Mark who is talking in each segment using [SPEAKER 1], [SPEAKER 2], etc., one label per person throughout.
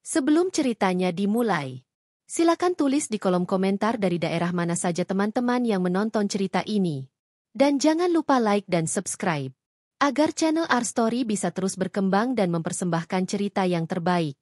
[SPEAKER 1] Sebelum ceritanya dimulai, silakan tulis di kolom komentar dari daerah mana saja teman-teman yang menonton cerita ini. Dan jangan lupa like dan subscribe, agar channel Our Story bisa terus berkembang dan mempersembahkan cerita yang terbaik.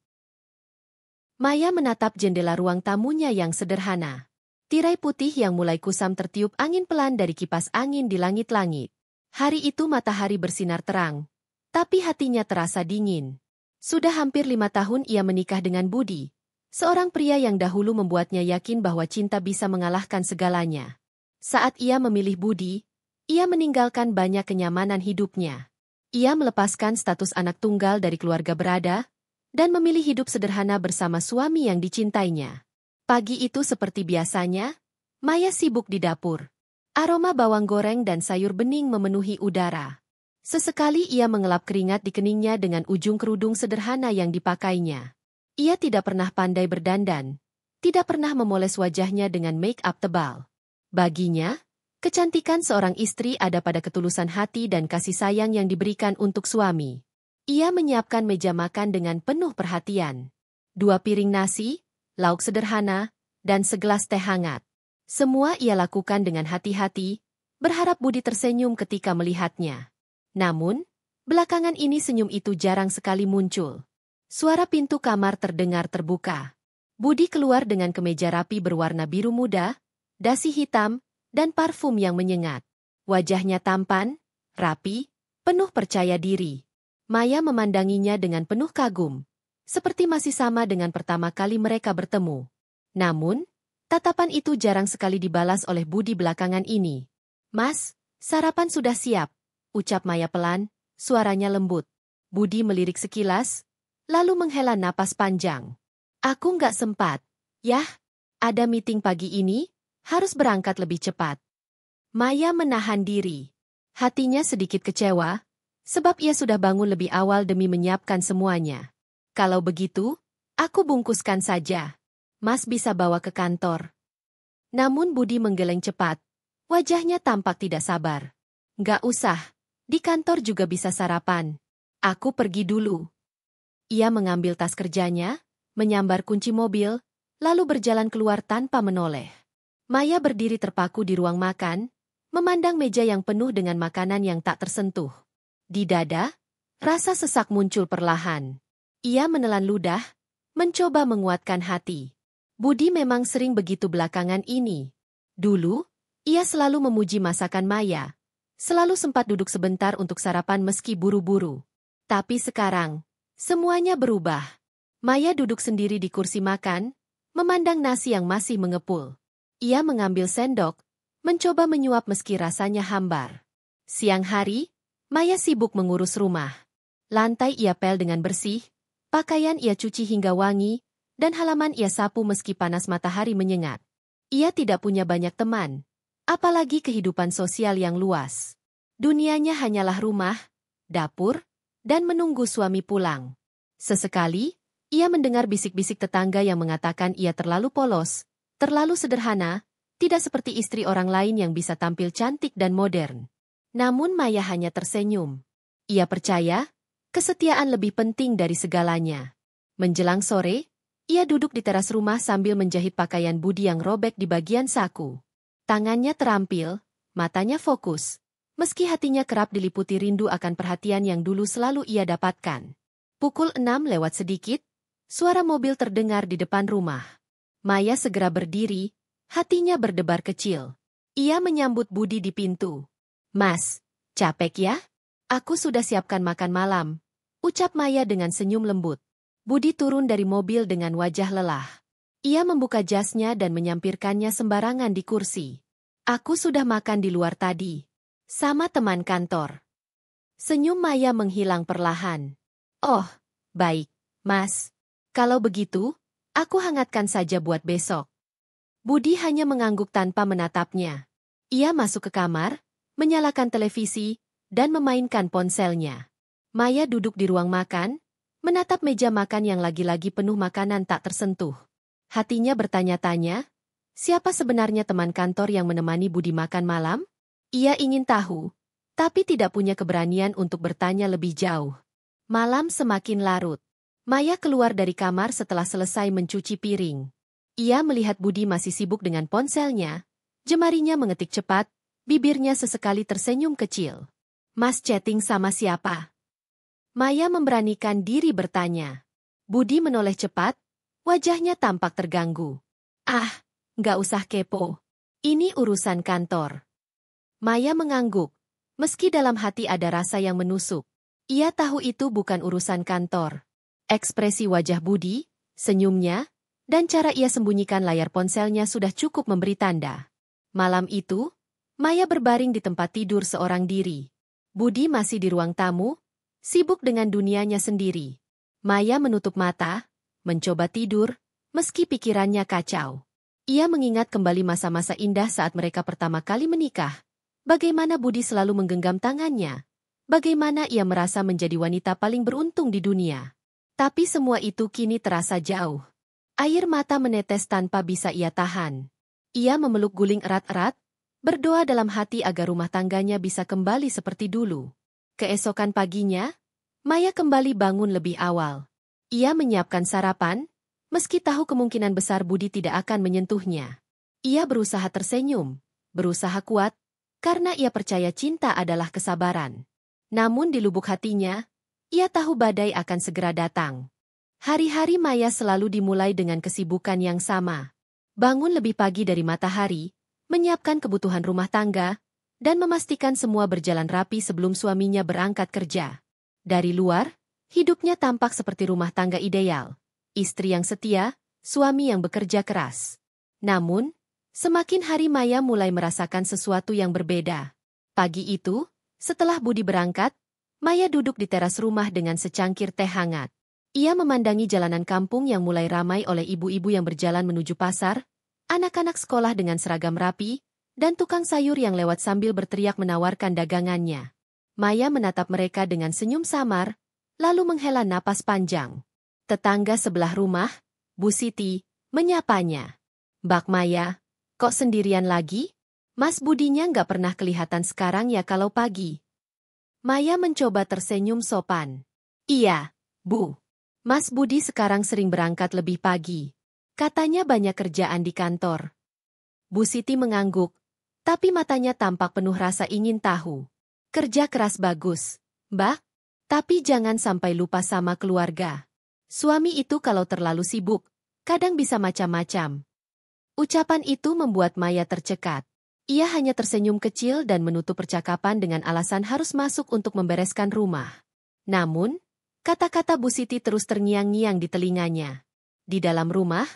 [SPEAKER 1] Maya menatap jendela ruang tamunya yang sederhana. Tirai putih yang mulai kusam tertiup angin pelan dari kipas angin di langit-langit. Hari itu matahari bersinar terang, tapi hatinya terasa dingin. Sudah hampir 5 tahun ia menikah dengan Budi, seorang pria yang dahulu membuatnya yakin bahwa cinta bisa mengalahkan segalanya. Saat ia memilih Budi, ia meninggalkan banyak kenyamanan hidupnya. Ia melepaskan status anak tunggal dari keluarga berada, dan memilih hidup sederhana bersama suami yang dicintainya. Pagi itu seperti biasanya, Maya sibuk di dapur. Aroma bawang goreng dan sayur bening memenuhi udara. Sesekali ia mengelap keringat di keningnya dengan ujung kerudung sederhana yang dipakainya. Ia tidak pernah pandai berdandan, tidak pernah memoles wajahnya dengan make-up tebal. Baginya, kecantikan seorang istri ada pada ketulusan hati dan kasih sayang yang diberikan untuk suami. Ia menyiapkan meja makan dengan penuh perhatian. 2 piring nasi, lauk sederhana, dan segelas teh hangat. Semua ia lakukan dengan hati-hati, berharap Budi tersenyum ketika melihatnya. Namun, belakangan ini senyum itu jarang sekali muncul. Suara pintu kamar terdengar terbuka. Budi keluar dengan kemeja rapi berwarna biru muda, dasi hitam, dan parfum yang menyengat. Wajahnya tampan, rapi, penuh percaya diri. Maya memandanginya dengan penuh kagum, seperti masih sama dengan pertama kali mereka bertemu. Namun, tatapan itu jarang sekali dibalas oleh Budi belakangan ini. "Mas, sarapan sudah siap," ucap Maya pelan, suaranya lembut. Budi melirik sekilas, lalu menghela napas panjang. "Aku nggak sempat. Yah, ada meeting pagi ini, harus berangkat lebih cepat." Maya menahan diri. Hatinya sedikit kecewa, sebab ia sudah bangun lebih awal demi menyiapkan semuanya. "Kalau begitu, aku bungkuskan saja. Mas bisa bawa ke kantor." Namun Budi menggeleng cepat. Wajahnya tampak tidak sabar. "Nggak usah. Di kantor juga bisa sarapan. Aku pergi dulu." Ia mengambil tas kerjanya, menyambar kunci mobil, lalu berjalan keluar tanpa menoleh. Maya berdiri terpaku di ruang makan, memandang meja yang penuh dengan makanan yang tak tersentuh. Di dada, rasa sesak muncul perlahan. Ia menelan ludah, mencoba menguatkan hati. Budi memang sering begitu belakangan ini. Dulu, ia selalu memuji masakan Maya. Selalu sempat duduk sebentar untuk sarapan meski buru-buru. Tapi sekarang, semuanya berubah. Maya duduk sendiri di kursi makan, memandang nasi yang masih mengepul. Ia mengambil sendok, mencoba menyuap meski rasanya hambar. Siang hari, Maya sibuk mengurus rumah. Lantai ia pel dengan bersih, pakaian ia cuci hingga wangi, dan halaman ia sapu meski panas matahari menyengat. Ia tidak punya banyak teman, apalagi kehidupan sosial yang luas. Dunianya hanyalah rumah, dapur, dan menunggu suami pulang. Sesekali, ia mendengar bisik-bisik tetangga yang mengatakan ia terlalu polos, terlalu sederhana, tidak seperti istri orang lain yang bisa tampil cantik dan modern. Namun Maya hanya tersenyum. Ia percaya, kesetiaan lebih penting dari segalanya. Menjelang sore, ia duduk di teras rumah sambil menjahit pakaian Budi yang robek di bagian saku. Tangannya terampil, matanya fokus, meski hatinya kerap diliputi rindu akan perhatian yang dulu selalu ia dapatkan. Pukul 6 lewat sedikit, suara mobil terdengar di depan rumah. Maya segera berdiri, hatinya berdebar kecil. Ia menyambut Budi di pintu. "Mas, capek ya? Aku sudah siapkan makan malam," ucap Maya dengan senyum lembut. Budi turun dari mobil dengan wajah lelah. Ia membuka jasnya dan menyampirkannya sembarangan di kursi. "Aku sudah makan di luar tadi, sama teman kantor." Senyum Maya menghilang perlahan. "Oh, baik, Mas. Kalau begitu, aku hangatkan saja buat besok." Budi hanya mengangguk tanpa menatapnya. Ia masuk ke kamar, menyalakan televisi, dan memainkan ponselnya. Maya duduk di ruang makan, menatap meja makan yang lagi-lagi penuh makanan tak tersentuh. Hatinya bertanya-tanya, siapa sebenarnya teman kantor yang menemani Budi makan malam? Ia ingin tahu, tapi tidak punya keberanian untuk bertanya lebih jauh. Malam semakin larut. Maya keluar dari kamar setelah selesai mencuci piring. Ia melihat Budi masih sibuk dengan ponselnya, jemarinya mengetik cepat, bibirnya sesekali tersenyum kecil. Mas chatting sama siapa? Maya memberanikan diri bertanya. Budi menoleh cepat, wajahnya tampak terganggu. Ah, nggak usah kepo. Ini urusan kantor. Maya mengangguk, meski dalam hati ada rasa yang menusuk. Ia tahu itu bukan urusan kantor. Ekspresi wajah Budi, senyumnya, dan cara ia sembunyikan layar ponselnya sudah cukup memberi tanda. Malam itu, Maya berbaring di tempat tidur seorang diri. Budi masih di ruang tamu, sibuk dengan dunianya sendiri. Maya menutup mata, mencoba tidur, meski pikirannya kacau. Ia mengingat kembali masa-masa indah saat mereka pertama kali menikah. Bagaimana Budi selalu menggenggam tangannya. Bagaimana ia merasa menjadi wanita paling beruntung di dunia. Tapi semua itu kini terasa jauh. Air mata menetes tanpa bisa ia tahan. Ia memeluk guling erat-erat, berdoa dalam hati agar rumah tangganya bisa kembali seperti dulu. Keesokan paginya, Maya kembali bangun lebih awal. Ia menyiapkan sarapan, meski tahu kemungkinan besar Budi tidak akan menyentuhnya. Ia berusaha tersenyum, berusaha kuat, karena ia percaya cinta adalah kesabaran. Namun di lubuk hatinya, ia tahu badai akan segera datang. Hari-hari Maya selalu dimulai dengan kesibukan yang sama. Bangun lebih pagi dari matahari, menyiapkan kebutuhan rumah tangga, dan memastikan semua berjalan rapi sebelum suaminya berangkat kerja. Dari luar, hidupnya tampak seperti rumah tangga ideal. Istri yang setia, suami yang bekerja keras. Namun, semakin hari Maya mulai merasakan sesuatu yang berbeda. Pagi itu, setelah Budi berangkat, Maya duduk di teras rumah dengan secangkir teh hangat. Ia memandangi jalanan kampung yang mulai ramai oleh ibu-ibu yang berjalan menuju pasar, anak-anak sekolah dengan seragam rapi, dan tukang sayur yang lewat sambil berteriak menawarkan dagangannya. Maya menatap mereka dengan senyum samar, lalu menghela napas panjang. Tetangga sebelah rumah, Bu Siti, menyapanya. Bak Maya, kok sendirian lagi? Mas Budinya nggak pernah kelihatan sekarang ya kalau pagi. Maya mencoba tersenyum sopan. Iya, Bu. Mas Budi sekarang sering berangkat lebih pagi. Katanya banyak kerjaan di kantor. Bu Siti mengangguk, tapi matanya tampak penuh rasa ingin tahu. Kerja keras bagus, Mbak, tapi jangan sampai lupa sama keluarga. Suami itu kalau terlalu sibuk, kadang bisa macam-macam. Ucapan itu membuat Maya tercekat. Ia hanya tersenyum kecil dan menutup percakapan dengan alasan harus masuk untuk membereskan rumah. Namun, kata-kata Bu Siti terus terngiang-ngiang di telinganya. Di dalam rumah,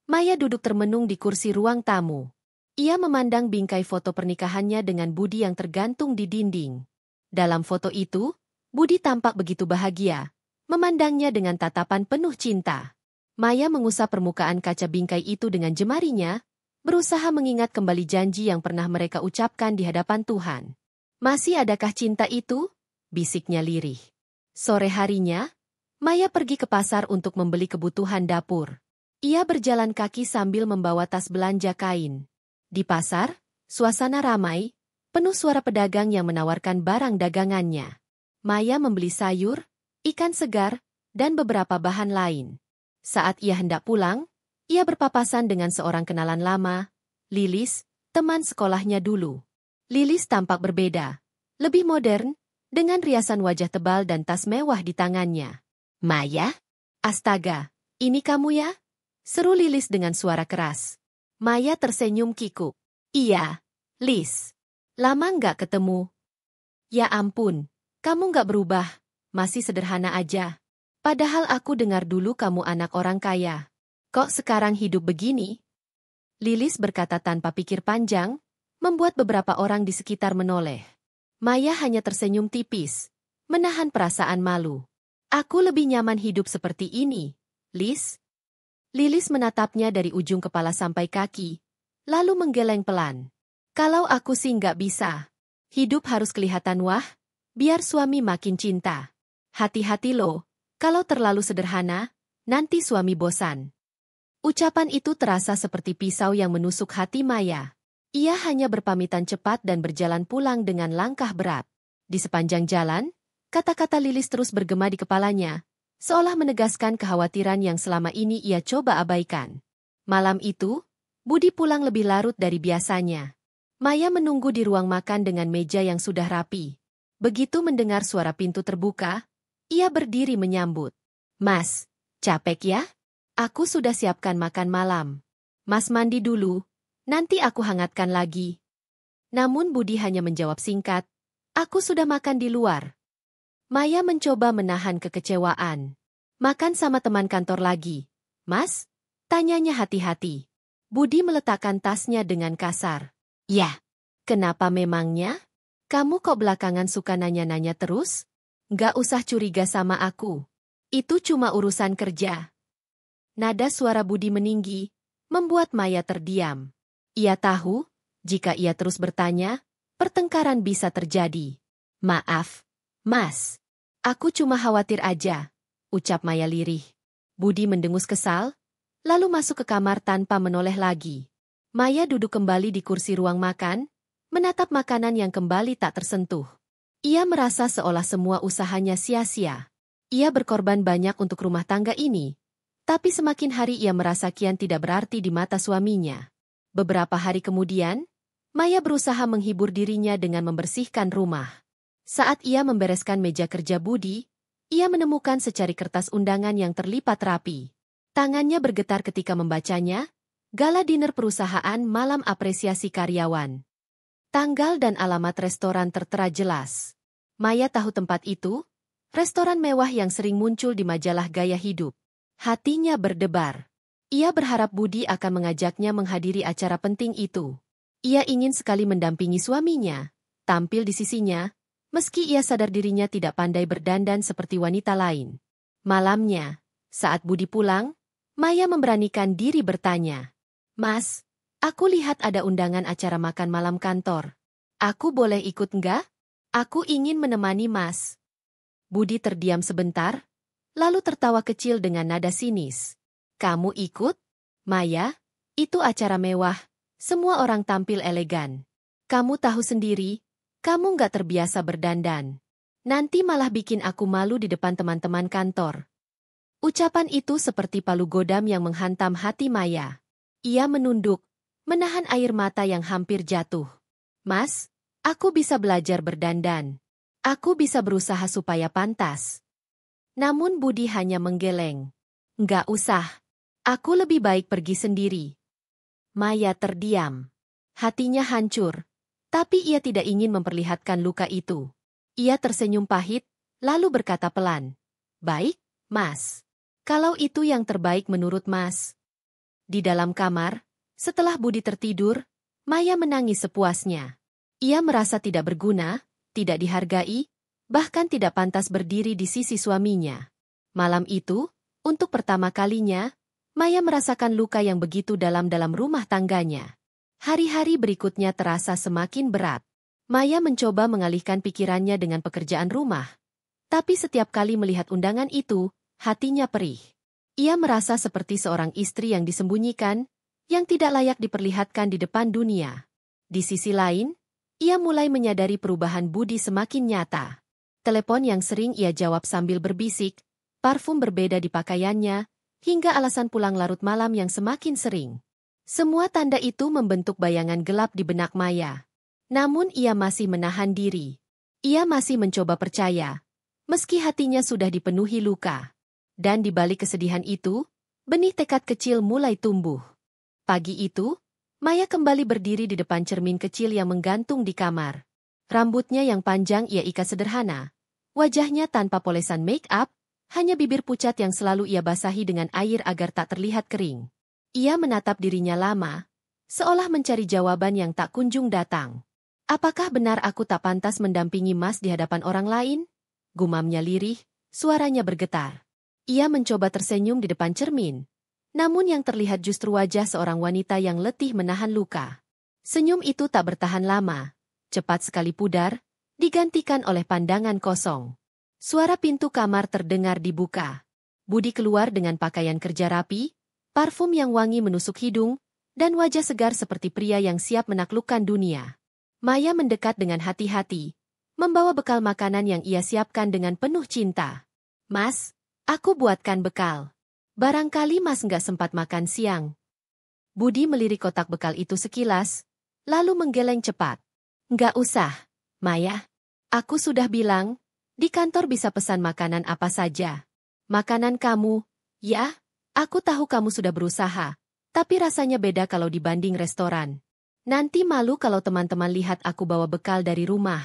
[SPEAKER 1] Maya duduk termenung di kursi ruang tamu. Ia memandang bingkai foto pernikahannya dengan Budi yang tergantung di dinding. Dalam foto itu, Budi tampak begitu bahagia, memandangnya dengan tatapan penuh cinta. Maya mengusap permukaan kaca bingkai itu dengan jemarinya, berusaha mengingat kembali janji yang pernah mereka ucapkan di hadapan Tuhan. Masih adakah cinta itu? Bisiknya lirih. Sore harinya, Maya pergi ke pasar untuk membeli kebutuhan dapur. Ia berjalan kaki sambil membawa tas belanja kain. Di pasar, suasana ramai, penuh suara pedagang yang menawarkan barang dagangannya. Maya membeli sayur, ikan segar, dan beberapa bahan lain. Saat ia hendak pulang, ia berpapasan dengan seorang kenalan lama, Lilis, teman sekolahnya dulu. Lilis tampak berbeda, lebih modern, dengan riasan wajah tebal dan tas mewah di tangannya. Maya? Astaga, ini kamu ya? Seru Lilis dengan suara keras. Maya tersenyum kikuk. Iya, Lis. Lama nggak ketemu. Ya ampun, kamu nggak berubah, masih sederhana aja. Padahal aku dengar dulu kamu anak orang kaya. Kok sekarang hidup begini? Lilis berkata tanpa pikir panjang, membuat beberapa orang di sekitar menoleh. Maya hanya tersenyum tipis, menahan perasaan malu. Aku lebih nyaman hidup seperti ini, Lis. Lilis menatapnya dari ujung kepala sampai kaki, lalu menggeleng pelan. Kalau aku sih nggak bisa. Hidup harus kelihatan wah, biar suami makin cinta. Hati-hati loh, kalau terlalu sederhana, nanti suami bosan. Ucapan itu terasa seperti pisau yang menusuk hati Maya. Ia hanya berpamitan cepat dan berjalan pulang dengan langkah berat. Di sepanjang jalan, kata-kata Lilis terus bergema di kepalanya, seolah menegaskan kekhawatiran yang selama ini ia coba abaikan. Malam itu, Budi pulang lebih larut dari biasanya. Maya menunggu di ruang makan dengan meja yang sudah rapi. Begitu mendengar suara pintu terbuka, ia berdiri menyambut. "Mas, capek ya? Aku sudah siapkan makan malam. Mas mandi dulu, nanti aku hangatkan lagi." Namun Budi hanya menjawab singkat, "Aku sudah makan di luar." Maya mencoba menahan kekecewaan. "Makan sama teman kantor lagi, Mas?" tanyanya hati-hati. Budi meletakkan tasnya dengan kasar. "Ya, kenapa memangnya? Kamu kok belakangan suka nanya-nanya terus? Nggak usah curiga sama aku. Itu cuma urusan kerja." Nada suara Budi meninggi, membuat Maya terdiam. Ia tahu, jika ia terus bertanya, pertengkaran bisa terjadi. "Maaf, Mas. Aku cuma khawatir aja," ucap Maya lirih. Budi mendengus kesal, lalu masuk ke kamar tanpa menoleh lagi. Maya duduk kembali di kursi ruang makan, menatap makanan yang kembali tak tersentuh. Ia merasa seolah semua usahanya sia-sia. Ia berkorban banyak untuk rumah tangga ini, tapi semakin hari ia merasa kian tidak berarti di mata suaminya. Beberapa hari kemudian, Maya berusaha menghibur dirinya dengan membersihkan rumah. Saat ia membereskan meja kerja Budi, ia menemukan secari kertas undangan yang terlipat rapi. Tangannya bergetar ketika membacanya, gala dinner perusahaan malam apresiasi karyawan. Tanggal dan alamat restoran tertera jelas. Maya tahu tempat itu, restoran mewah yang sering muncul di majalah gaya hidup. Hatinya berdebar. Ia berharap Budi akan mengajaknya menghadiri acara penting itu. Ia ingin sekali mendampingi suaminya, tampil di sisinya, meski ia sadar dirinya tidak pandai berdandan seperti wanita lain. Malamnya, saat Budi pulang, Maya memberanikan diri bertanya, "Mas, aku lihat ada undangan acara makan malam kantor. Aku boleh ikut nggak? Aku ingin menemani Mas." Budi terdiam sebentar, lalu tertawa kecil dengan nada sinis. "Kamu ikut? Maya, itu acara mewah, semua orang tampil elegan. Kamu tahu sendiri, kamu nggak terbiasa berdandan. Nanti malah bikin aku malu di depan teman-teman kantor." Ucapan itu seperti palu godam yang menghantam hati Maya. Ia menunduk, menahan air mata yang hampir jatuh. "Mas, aku bisa belajar berdandan. Aku bisa berusaha supaya pantas." Namun Budi hanya menggeleng. "Nggak usah. Aku lebih baik pergi sendiri." Maya terdiam. Hatinya hancur, tapi ia tidak ingin memperlihatkan luka itu. Ia tersenyum pahit, lalu berkata pelan, "Baik, Mas. Kalau itu yang terbaik menurut Mas." Di dalam kamar, setelah Budi tertidur, Maya menangis sepuasnya. Ia merasa tidak berguna, tidak dihargai, bahkan tidak pantas berdiri di sisi suaminya. Malam itu, untuk pertama kalinya, Maya merasakan luka yang begitu dalam rumah tangganya. Hari-hari berikutnya terasa semakin berat. Maya mencoba mengalihkan pikirannya dengan pekerjaan rumah. Tapi setiap kali melihat undangan itu, hatinya perih. Ia merasa seperti seorang istri yang disembunyikan, yang tidak layak diperlihatkan di depan dunia. Di sisi lain, ia mulai menyadari perubahan Budi semakin nyata. Telepon yang sering ia jawab sambil berbisik, parfum berbeda di pakaiannya, hingga alasan pulang larut malam yang semakin sering. Semua tanda itu membentuk bayangan gelap di benak Maya. Namun ia masih menahan diri. Ia masih mencoba percaya, meski hatinya sudah dipenuhi luka. Dan di balik kesedihan itu, benih tekad kecil mulai tumbuh. Pagi itu, Maya kembali berdiri di depan cermin kecil yang menggantung di kamar. Rambutnya yang panjang ia ikat sederhana. Wajahnya tanpa polesan make-up, hanya bibir pucat yang selalu ia basahi dengan air agar tak terlihat kering. Ia menatap dirinya lama, seolah mencari jawaban yang tak kunjung datang. "Apakah benar aku tak pantas mendampingi Mas di hadapan orang lain?" gumamnya lirih, suaranya bergetar. Ia mencoba tersenyum di depan cermin. Namun yang terlihat justru wajah seorang wanita yang letih menahan luka. Senyum itu tak bertahan lama. Cepat sekali pudar, digantikan oleh pandangan kosong. Suara pintu kamar terdengar dibuka. Budi keluar dengan pakaian kerja rapi, parfum yang wangi menusuk hidung, dan wajah segar seperti pria yang siap menaklukkan dunia. Maya mendekat dengan hati-hati, membawa bekal makanan yang ia siapkan dengan penuh cinta. "Mas, Aku buatkan bekal. Barangkali Mas nggak sempat makan siang. Budi melirik kotak bekal itu sekilas, lalu menggeleng cepat. Nggak usah, Maya. Aku sudah bilang, di kantor bisa pesan makanan apa saja. Makanan kamu, ya, aku tahu kamu sudah berusaha, tapi rasanya beda kalau dibanding restoran. Nanti malu kalau teman-teman lihat aku bawa bekal dari rumah.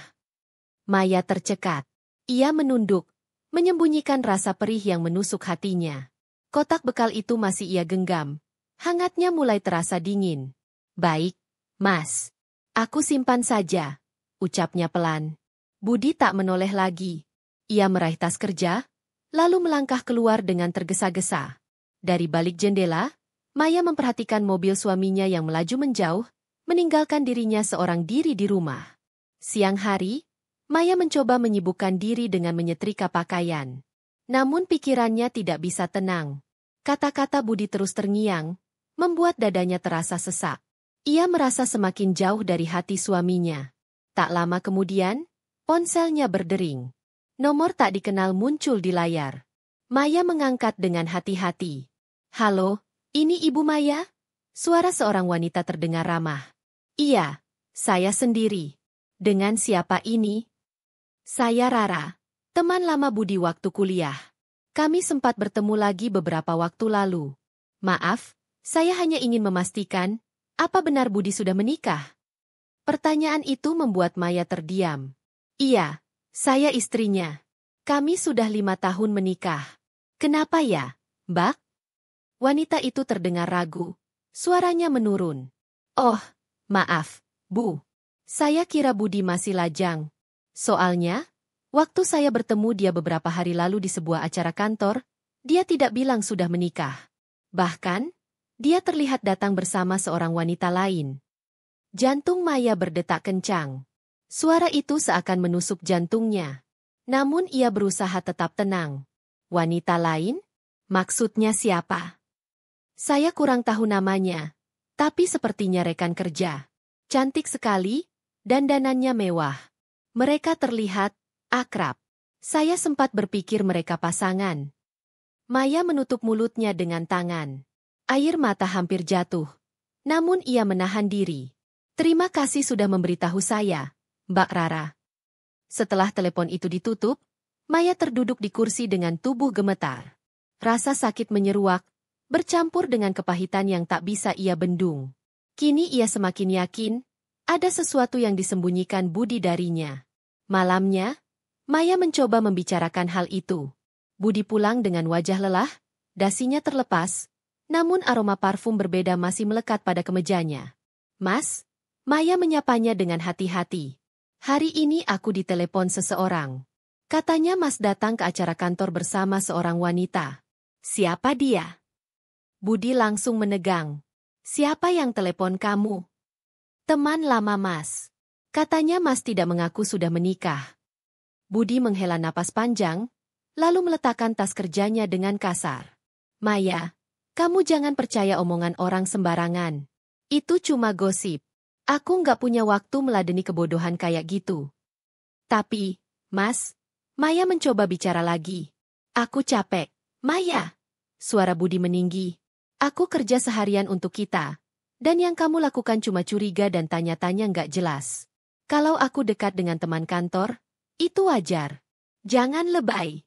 [SPEAKER 1] Maya tercekat. Ia menunduk, menyembunyikan rasa perih yang menusuk hatinya. Kotak bekal itu masih ia genggam. Hangatnya mulai terasa dingin. Baik, Mas. Aku simpan saja, ucapnya pelan. Budi tak menoleh lagi. Ia meraih tas kerja, lalu melangkah keluar dengan tergesa-gesa. Dari balik jendela, Maya memperhatikan mobil suaminya yang melaju menjauh, meninggalkan dirinya seorang diri di rumah. Siang hari, Maya mencoba menyibukkan diri dengan menyetrika pakaian. Namun pikirannya tidak bisa tenang. Kata-kata Budi terus terngiang, membuat dadanya terasa sesak. Ia merasa semakin jauh dari hati suaminya. Tak lama kemudian, ponselnya berdering. Nomor tak dikenal muncul di layar. Maya mengangkat dengan hati-hati. Halo, ini Ibu Maya? Suara seorang wanita terdengar ramah. Iya, saya sendiri. Dengan siapa ini? Saya Rara, teman lama Budi waktu kuliah. Kami sempat bertemu lagi beberapa waktu lalu. Maaf, saya hanya ingin memastikan, apa benar Budi sudah menikah? Pertanyaan itu membuat Maya terdiam. Iya, saya istrinya. Kami sudah 5 tahun menikah. Kenapa ya, Mbak? Wanita itu terdengar ragu. Suaranya menurun. Oh, maaf, Bu. Saya kira Budi masih lajang. Soalnya, waktu saya bertemu dia beberapa hari lalu di sebuah acara kantor, dia tidak bilang sudah menikah. Bahkan, dia terlihat datang bersama seorang wanita lain. Jantung Maya berdetak kencang. Suara itu seakan menusuk jantungnya. Namun ia berusaha tetap tenang. Wanita lain? Maksudnya siapa? Saya kurang tahu namanya, tapi sepertinya rekan kerja. Cantik sekali, dandanannya mewah. Mereka terlihat akrab. Saya sempat berpikir mereka pasangan. Maya menutup mulutnya dengan tangan. Air mata hampir jatuh. Namun ia menahan diri. Terima kasih sudah memberitahu saya, Mbak Rara. Setelah telepon itu ditutup, Maya terduduk di kursi dengan tubuh gemetar. Rasa sakit menyeruak, bercampur dengan kepahitan yang tak bisa ia bendung. Kini ia semakin yakin, ada sesuatu yang disembunyikan Budi darinya. Malamnya, Maya mencoba membicarakan hal itu. Budi pulang dengan wajah lelah, dasinya terlepas, namun aroma parfum berbeda masih melekat pada kemejanya. Mas, Maya menyapanya dengan hati-hati. Hari ini aku ditelepon seseorang. Katanya Mas datang ke acara kantor bersama seorang wanita. Siapa dia? Budi langsung menegang. Siapa yang telepon kamu? Teman lama Mas. Katanya Mas tidak mengaku sudah menikah. Budi menghela napas panjang, lalu meletakkan tas kerjanya dengan kasar. Maya, kamu jangan percaya omongan orang sembarangan. Itu cuma gosip. Aku nggak punya waktu meladeni kebodohan kayak gitu. Tapi, Mas, Maya mencoba bicara lagi. Aku capek. Maya, suara Budi meninggi. Aku kerja seharian untuk kita. Dan yang kamu lakukan cuma curiga dan tanya-tanya nggak jelas. Kalau aku dekat dengan teman kantor, itu wajar. Jangan lebay.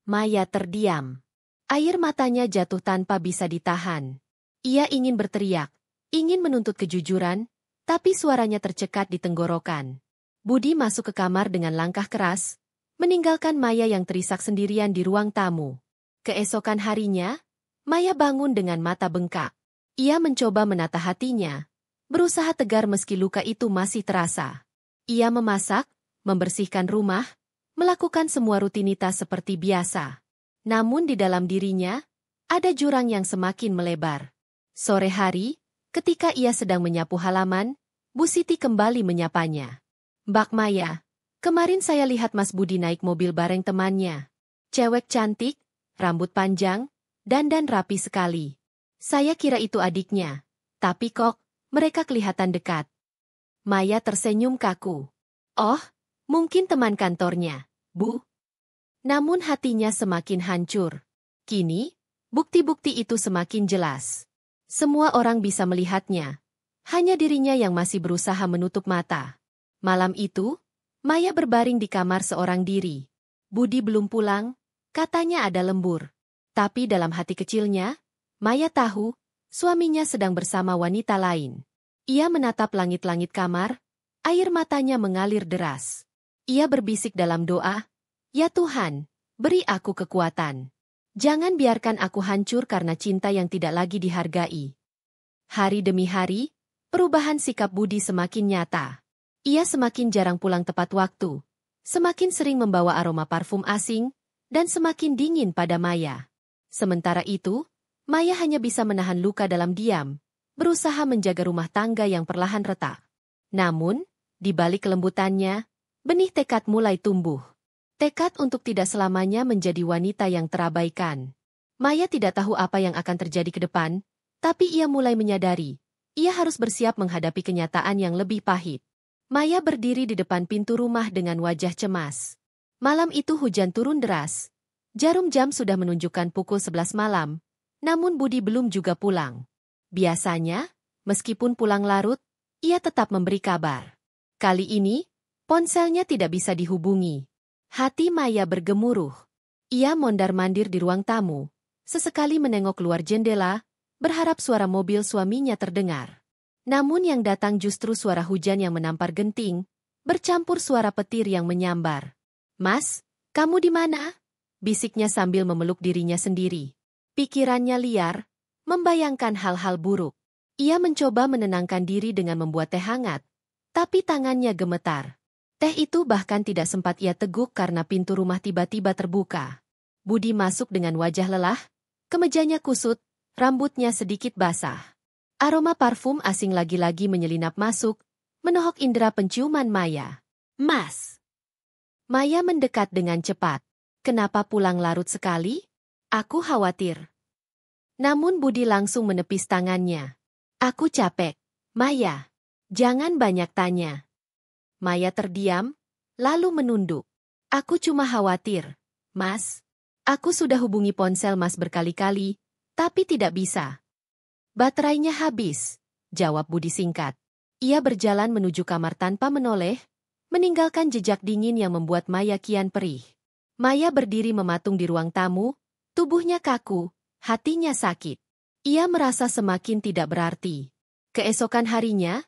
[SPEAKER 1] Maya terdiam. Air matanya jatuh tanpa bisa ditahan. Ia ingin berteriak, ingin menuntut kejujuran, tapi suaranya tercekat di tenggorokan. Budi masuk ke kamar dengan langkah keras, meninggalkan Maya yang terisak sendirian di ruang tamu. Keesokan harinya, Maya bangun dengan mata bengkak. Ia mencoba menata hatinya, berusaha tegar meski luka itu masih terasa. Ia memasak, membersihkan rumah, melakukan semua rutinitas seperti biasa. Namun di dalam dirinya, ada jurang yang semakin melebar. Sore hari, ketika ia sedang menyapu halaman, Bu Siti kembali menyapanya. Mbak Maya, kemarin saya lihat Mas Budi naik mobil bareng temannya. Cewek cantik, rambut panjang, dandan rapi sekali. Saya kira itu adiknya, tapi kok, mereka kelihatan dekat. Maya tersenyum kaku. Oh, mungkin teman kantornya, Bu. Namun hatinya semakin hancur. Kini, bukti-bukti itu semakin jelas. Semua orang bisa melihatnya. Hanya dirinya yang masih berusaha menutup mata. Malam itu, Maya berbaring di kamar seorang diri. Budi belum pulang, katanya ada lembur. Tapi dalam hati kecilnya, Maya tahu, suaminya sedang bersama wanita lain. Ia menatap langit-langit kamar, air matanya mengalir deras. Ia berbisik dalam doa, "Ya Tuhan, beri aku kekuatan. Jangan biarkan aku hancur karena cinta yang tidak lagi dihargai." Hari demi hari, perubahan sikap Budi semakin nyata. Ia semakin jarang pulang tepat waktu, semakin sering membawa aroma parfum asing, dan semakin dingin pada Maya. Sementara itu, Maya hanya bisa menahan luka dalam diam, berusaha menjaga rumah tangga yang perlahan retak. Namun, di balik kelembutannya, benih tekad mulai tumbuh. Tekad untuk tidak selamanya menjadi wanita yang terabaikan. Maya tidak tahu apa yang akan terjadi ke depan, tapi ia mulai menyadari, ia harus bersiap menghadapi kenyataan yang lebih pahit. Maya berdiri di depan pintu rumah dengan wajah cemas. Malam itu hujan turun deras. Jarum jam sudah menunjukkan pukul 11 malam, namun Budi belum juga pulang. Biasanya, meskipun pulang larut, ia tetap memberi kabar. Kali ini, ponselnya tidak bisa dihubungi. Hati Maya bergemuruh. Ia mondar-mandir di ruang tamu, sesekali menengok keluar jendela, berharap suara mobil suaminya terdengar. Namun yang datang justru suara hujan yang menampar genting, bercampur suara petir yang menyambar. "Mas, kamu di mana?" bisiknya sambil memeluk dirinya sendiri. Pikirannya liar, membayangkan hal-hal buruk. Ia mencoba menenangkan diri dengan membuat teh hangat, tapi tangannya gemetar. Teh itu bahkan tidak sempat ia teguk karena pintu rumah tiba-tiba terbuka. Budi masuk dengan wajah lelah, kemejanya kusut, rambutnya sedikit basah. Aroma parfum asing lagi-lagi menyelinap masuk, menohok indera penciuman Maya. "Mas!" Maya mendekat dengan cepat. "Kenapa pulang larut sekali? Aku khawatir." Namun Budi langsung menepis tangannya. "Aku capek, Maya. Jangan banyak tanya." Maya terdiam, lalu menunduk. "Aku cuma khawatir, Mas. Aku sudah hubungi ponsel Mas berkali-kali, tapi tidak bisa." "Baterainya habis," jawab Budi singkat. Ia berjalan menuju kamar tanpa menoleh, meninggalkan jejak dingin yang membuat Maya kian perih. Maya berdiri mematung di ruang tamu, tubuhnya kaku, hatinya sakit. Ia merasa semakin tidak berarti. Keesokan harinya,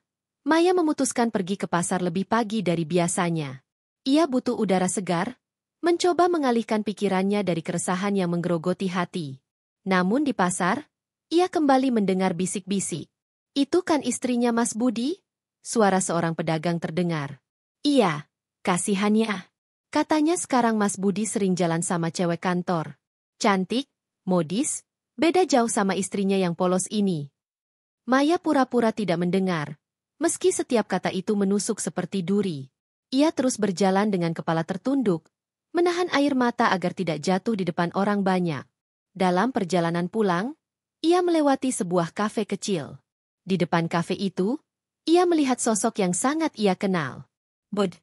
[SPEAKER 1] Maya memutuskan pergi ke pasar lebih pagi dari biasanya. Ia butuh udara segar, mencoba mengalihkan pikirannya dari keresahan yang menggerogoti hati. Namun di pasar, ia kembali mendengar bisik-bisik. "Itu kan istrinya Mas Budi?" Suara seorang pedagang terdengar. "Iya, kasihannya. Katanya sekarang Mas Budi sering jalan sama cewek kantor. Cantik, modis, beda jauh sama istrinya yang polos ini." Maya pura-pura tidak mendengar, meski setiap kata itu menusuk seperti duri. Ia terus berjalan dengan kepala tertunduk, menahan air mata agar tidak jatuh di depan orang banyak. Dalam perjalanan pulang, ia melewati sebuah kafe kecil. Di depan kafe itu, ia melihat sosok yang sangat ia kenal. Bud,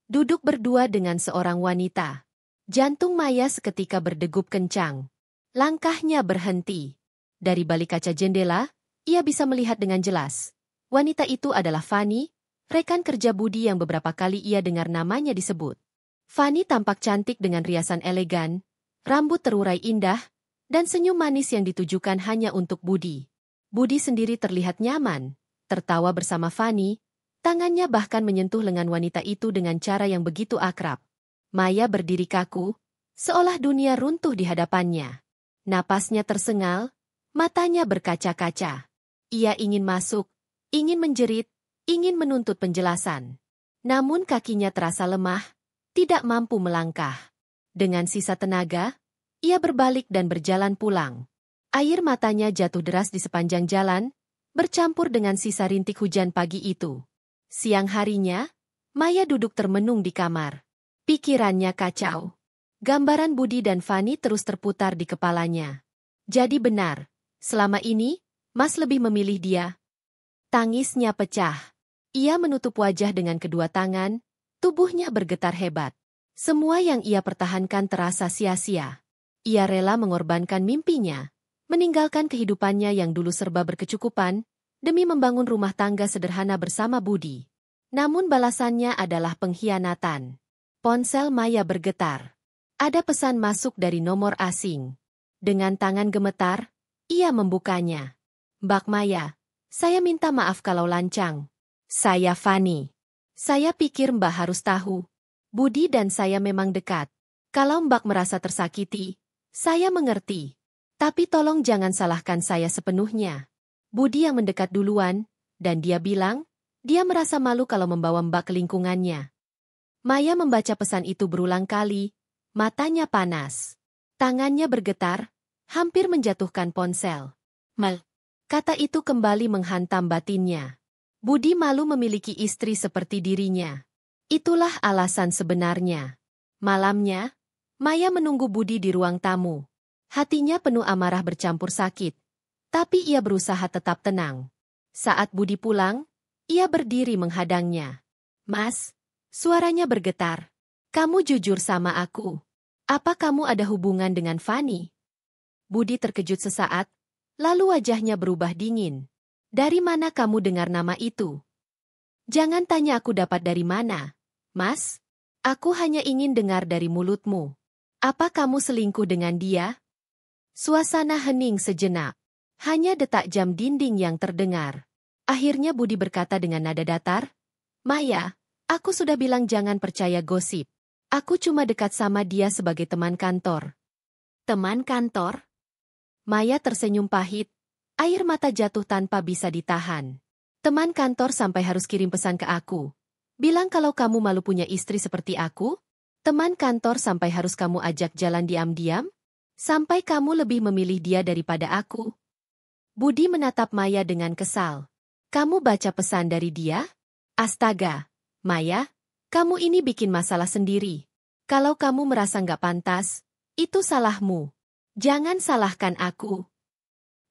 [SPEAKER 1] duduk berdua dengan seorang wanita. Jantung Maya seketika berdegup kencang. Langkahnya berhenti. Dari balik kaca jendela, ia bisa melihat dengan jelas. Wanita itu adalah Fani, rekan kerja Budi yang beberapa kali ia dengar namanya disebut. Fani tampak cantik dengan riasan elegan, rambut terurai indah, dan senyum manis yang ditujukan hanya untuk Budi. Budi sendiri terlihat nyaman, tertawa bersama Fani, tangannya bahkan menyentuh lengan wanita itu dengan cara yang begitu akrab. Maya berdiri kaku, seolah dunia runtuh di hadapannya. Napasnya tersengal, matanya berkaca-kaca. Ia ingin masuk, ingin menjerit, ingin menuntut penjelasan. Namun kakinya terasa lemah, tidak mampu melangkah. Dengan sisa tenaga, ia berbalik dan berjalan pulang. Air matanya jatuh deras di sepanjang jalan, bercampur dengan sisa rintik hujan pagi itu. Siang harinya, Maya duduk termenung di kamar. Pikirannya kacau. Gambaran Budi dan Fani terus terputar di kepalanya. Jadi benar, selama ini, Mas lebih memilih dia. Tangisnya pecah. Ia menutup wajah dengan kedua tangan, tubuhnya bergetar hebat. Semua yang ia pertahankan terasa sia-sia. Ia rela mengorbankan mimpinya, meninggalkan kehidupannya yang dulu serba berkecukupan, demi membangun rumah tangga sederhana bersama Budi. Namun balasannya adalah pengkhianatan. Ponsel Maya bergetar. Ada pesan masuk dari nomor asing. Dengan tangan gemetar, ia membukanya. Mbak Maya, saya minta maaf kalau lancang. Saya Fani. Saya pikir Mbak harus tahu. Budi dan saya memang dekat. Kalau Mbak merasa tersakiti, saya mengerti. Tapi tolong jangan salahkan saya sepenuhnya. Budi yang mendekat duluan, dan dia bilang, dia merasa malu kalau membawa Mbak ke lingkungannya. Maya membaca pesan itu berulang kali, matanya panas. Tangannya bergetar, hampir menjatuhkan ponsel. Mal. Kata itu kembali menghantam batinnya. Budi malu memiliki istri seperti dirinya. Itulah alasan sebenarnya. Malamnya, Maya menunggu Budi di ruang tamu. Hatinya penuh amarah bercampur sakit. Tapi ia berusaha tetap tenang. Saat Budi pulang, ia berdiri menghadangnya. Mas, suaranya bergetar. Kamu jujur sama aku. Apa kamu ada hubungan dengan Fani? Budi terkejut sesaat, lalu wajahnya berubah dingin. Dari mana kamu dengar nama itu? Jangan tanya aku dapat dari mana, Mas. Aku hanya ingin dengar dari mulutmu. Apa kamu selingkuh dengan dia? Suasana hening sejenak. Hanya detak jam dinding yang terdengar. Akhirnya Budi berkata dengan nada datar, Maya, aku sudah bilang jangan percaya gosip. Aku cuma dekat sama dia sebagai teman kantor. Teman kantor? Maya tersenyum pahit. Air mata jatuh tanpa bisa ditahan. Teman kantor sampai harus kirim pesan ke aku. Bilang kalau kamu malu punya istri seperti aku? Teman kantor sampai harus kamu ajak jalan diam-diam? Sampai kamu lebih memilih dia daripada aku? Budi menatap Maya dengan kesal. Kamu baca pesan dari dia? Astaga, Maya, kamu ini bikin masalah sendiri. Kalau kamu merasa nggak pantas, itu salahmu. Jangan salahkan aku.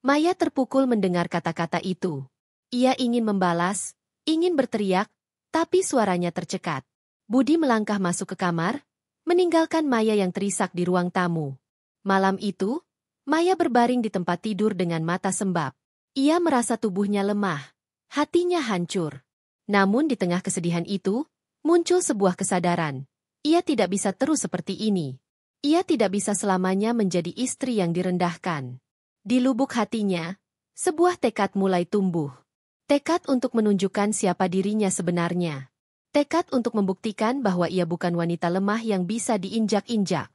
[SPEAKER 1] Maya terpukul mendengar kata-kata itu. Ia ingin membalas, ingin berteriak, tapi suaranya tercekat. Budi melangkah masuk ke kamar, meninggalkan Maya yang terisak di ruang tamu. Malam itu, Maya berbaring di tempat tidur dengan mata sembab. Ia merasa tubuhnya lemah, hatinya hancur. Namun di tengah kesedihan itu, muncul sebuah kesadaran. Ia tidak bisa terus seperti ini. Ia tidak bisa selamanya menjadi istri yang direndahkan. Di lubuk hatinya, sebuah tekad mulai tumbuh. Tekad untuk menunjukkan siapa dirinya sebenarnya. Tekad untuk membuktikan bahwa ia bukan wanita lemah yang bisa diinjak-injak.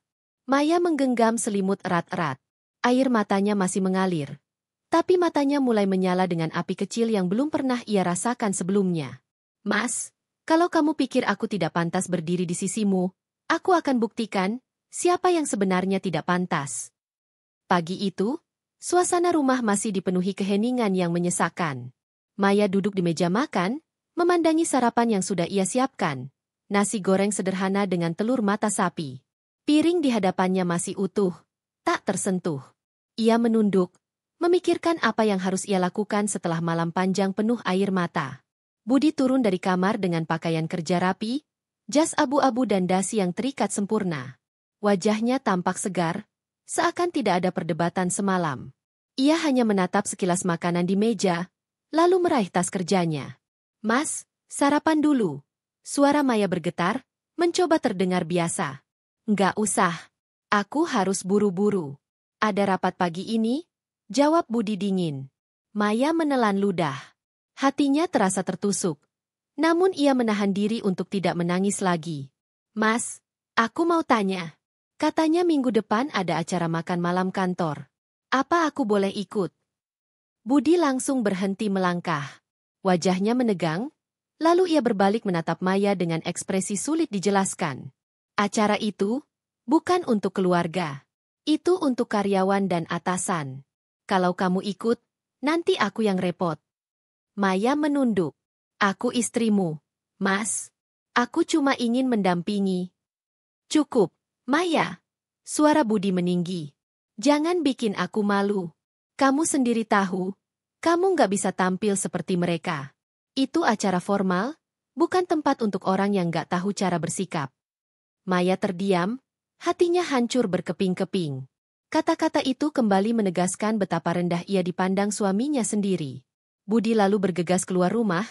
[SPEAKER 1] Maya menggenggam selimut erat-erat. Air matanya masih mengalir. Tapi matanya mulai menyala dengan api kecil yang belum pernah ia rasakan sebelumnya. Mas, kalau kamu pikir aku tidak pantas berdiri di sisimu, aku akan buktikan siapa yang sebenarnya tidak pantas. Pagi itu, suasana rumah masih dipenuhi keheningan yang menyesakkan. Maya duduk di meja makan, memandangi sarapan yang sudah ia siapkan. Nasi goreng sederhana dengan telur mata sapi. Piring di hadapannya masih utuh, tak tersentuh. Ia menunduk, memikirkan apa yang harus ia lakukan setelah malam panjang penuh air mata. Budi turun dari kamar dengan pakaian kerja rapi, jas abu-abu dan dasi yang terikat sempurna. Wajahnya tampak segar, seakan tidak ada perdebatan semalam. Ia hanya menatap sekilas makanan di meja, lalu meraih tas kerjanya. Mas, sarapan dulu. Suara Maya bergetar, mencoba terdengar biasa. Nggak usah. Aku harus buru-buru. Ada rapat pagi ini? Jawab Budi dingin. Maya menelan ludah. Hatinya terasa tertusuk. Namun ia menahan diri untuk tidak menangis lagi. Mas, aku mau tanya. Katanya minggu depan ada acara makan malam kantor. Apa aku boleh ikut? Budi langsung berhenti melangkah. Wajahnya menegang, lalu ia berbalik menatap Maya dengan ekspresi sulit dijelaskan. Acara itu bukan untuk keluarga. Itu untuk karyawan dan atasan. Kalau kamu ikut, nanti aku yang repot. Maya menunduk. Aku istrimu, Mas. Aku cuma ingin mendampingi. Cukup. Maya, suara Budi meninggi. Jangan bikin aku malu. Kamu sendiri tahu, kamu nggak bisa tampil seperti mereka. Itu acara formal, bukan tempat untuk orang yang nggak tahu cara bersikap. Maya terdiam, hatinya hancur berkeping-keping. Kata-kata itu kembali menegaskan betapa rendah ia dipandang suaminya sendiri. Budi lalu bergegas keluar rumah,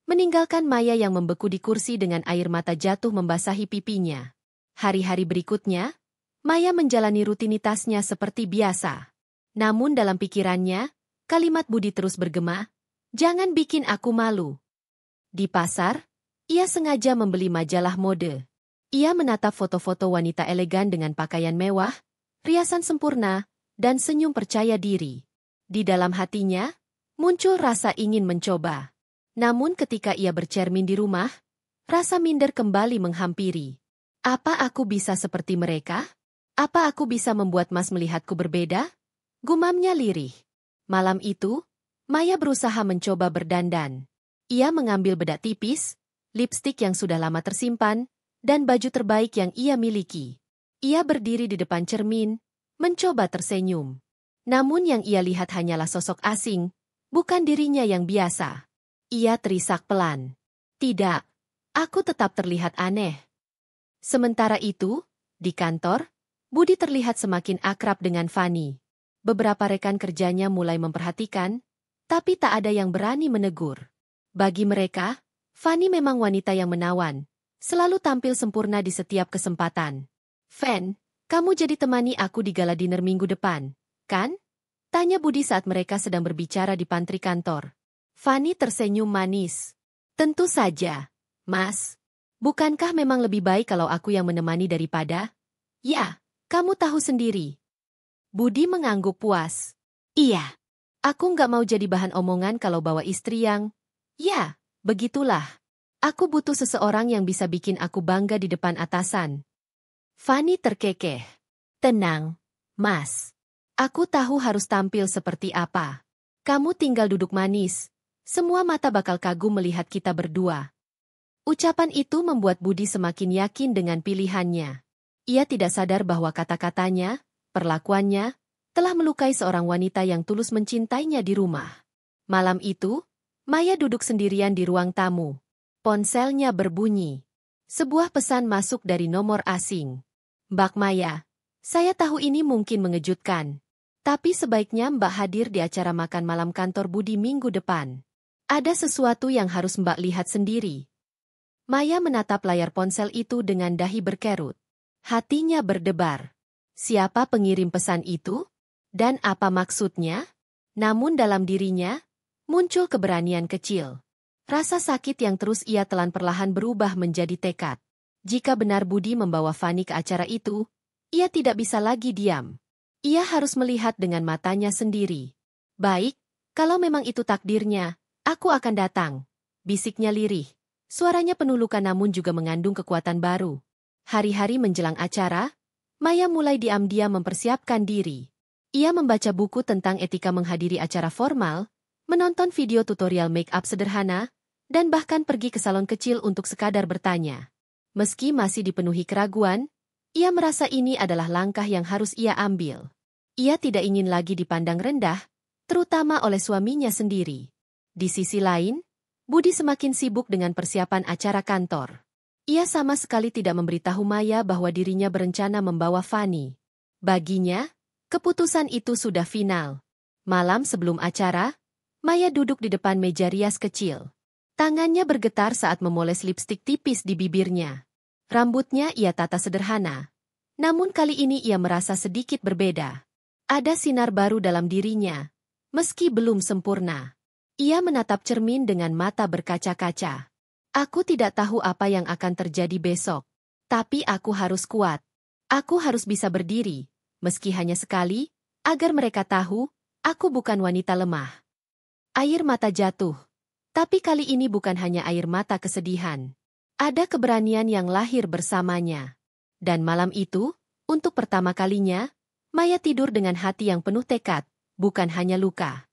[SPEAKER 1] meninggalkan Maya yang membeku di kursi dengan air mata jatuh membasahi pipinya. Hari-hari berikutnya, Maya menjalani rutinitasnya seperti biasa. Namun dalam pikirannya, kalimat Budi terus bergema, "Jangan bikin aku malu." Di pasar, ia sengaja membeli majalah mode. Ia menatap foto-foto wanita elegan dengan pakaian mewah, riasan sempurna, dan senyum percaya diri. Di dalam hatinya, muncul rasa ingin mencoba. Namun ketika ia bercermin di rumah, rasa minder kembali menghampiri. Apa aku bisa seperti mereka? Apa aku bisa membuat Mas melihatku berbeda? Gumamnya lirih. Malam itu, Maya berusaha mencoba berdandan. Ia mengambil bedak tipis, lipstik yang sudah lama tersimpan, dan baju terbaik yang ia miliki. Ia berdiri di depan cermin, mencoba tersenyum. Namun yang ia lihat hanyalah sosok asing, bukan dirinya yang biasa. Ia terisak pelan. "Tidak, aku tetap terlihat aneh." Sementara itu, di kantor, Budi terlihat semakin akrab dengan Fani. Beberapa rekan kerjanya mulai memperhatikan, tapi tak ada yang berani menegur. Bagi mereka, Fani memang wanita yang menawan, selalu tampil sempurna di setiap kesempatan. "Fan, kamu jadi temani aku di gala dinner minggu depan, kan?" tanya Budi saat mereka sedang berbicara di pantry kantor. Fani tersenyum manis. "Tentu saja, Mas. Bukankah memang lebih baik kalau aku yang menemani daripada?" "Ya, kamu tahu sendiri." Budi mengangguk puas. "Iya, aku nggak mau jadi bahan omongan kalau bawa istri yang..." "Ya, begitulah. Aku butuh seseorang yang bisa bikin aku bangga di depan atasan." Fani terkekeh. "Tenang, Mas. Aku tahu harus tampil seperti apa. Kamu tinggal duduk manis. Semua mata bakal kagum melihat kita berdua." Ucapan itu membuat Budi semakin yakin dengan pilihannya. Ia tidak sadar bahwa kata-katanya, perlakuannya, telah melukai seorang wanita yang tulus mencintainya di rumah. Malam itu, Maya duduk sendirian di ruang tamu. Ponselnya berbunyi. Sebuah pesan masuk dari nomor asing. "Mbak Maya, saya tahu ini mungkin mengejutkan. Tapi sebaiknya Mbak hadir di acara makan malam kantor Budi minggu depan. Ada sesuatu yang harus Mbak lihat sendiri." Maya menatap layar ponsel itu dengan dahi berkerut. Hatinya berdebar. Siapa pengirim pesan itu? Dan apa maksudnya? Namun dalam dirinya, muncul keberanian kecil. Rasa sakit yang terus ia telan perlahan berubah menjadi tekad. Jika benar Budi membawa Fani ke acara itu, ia tidak bisa lagi diam. Ia harus melihat dengan matanya sendiri. "Baik, kalau memang itu takdirnya, aku akan datang," bisiknya lirih. Suaranya penuh luka namun juga mengandung kekuatan baru. Hari-hari menjelang acara, Maya mulai diam-diam mempersiapkan diri. Ia membaca buku tentang etika menghadiri acara formal, menonton video tutorial make-up sederhana, dan bahkan pergi ke salon kecil untuk sekadar bertanya. Meski masih dipenuhi keraguan, ia merasa ini adalah langkah yang harus ia ambil. Ia tidak ingin lagi dipandang rendah, terutama oleh suaminya sendiri. Di sisi lain, Budi semakin sibuk dengan persiapan acara kantor. Ia sama sekali tidak memberitahu Maya bahwa dirinya berencana membawa Fani. Baginya, keputusan itu sudah final. Malam sebelum acara, Maya duduk di depan meja rias kecil. Tangannya bergetar saat memoles lipstik tipis di bibirnya. Rambutnya ia tata sederhana. Namun kali ini ia merasa sedikit berbeda. Ada sinar baru dalam dirinya, meski belum sempurna. Ia menatap cermin dengan mata berkaca-kaca. "Aku tidak tahu apa yang akan terjadi besok. Tapi aku harus kuat. Aku harus bisa berdiri, meski hanya sekali, agar mereka tahu, aku bukan wanita lemah." Air mata jatuh. Tapi kali ini bukan hanya air mata kesedihan. Ada keberanian yang lahir bersamanya. Dan malam itu, untuk pertama kalinya, Maya tidur dengan hati yang penuh tekad, bukan hanya luka.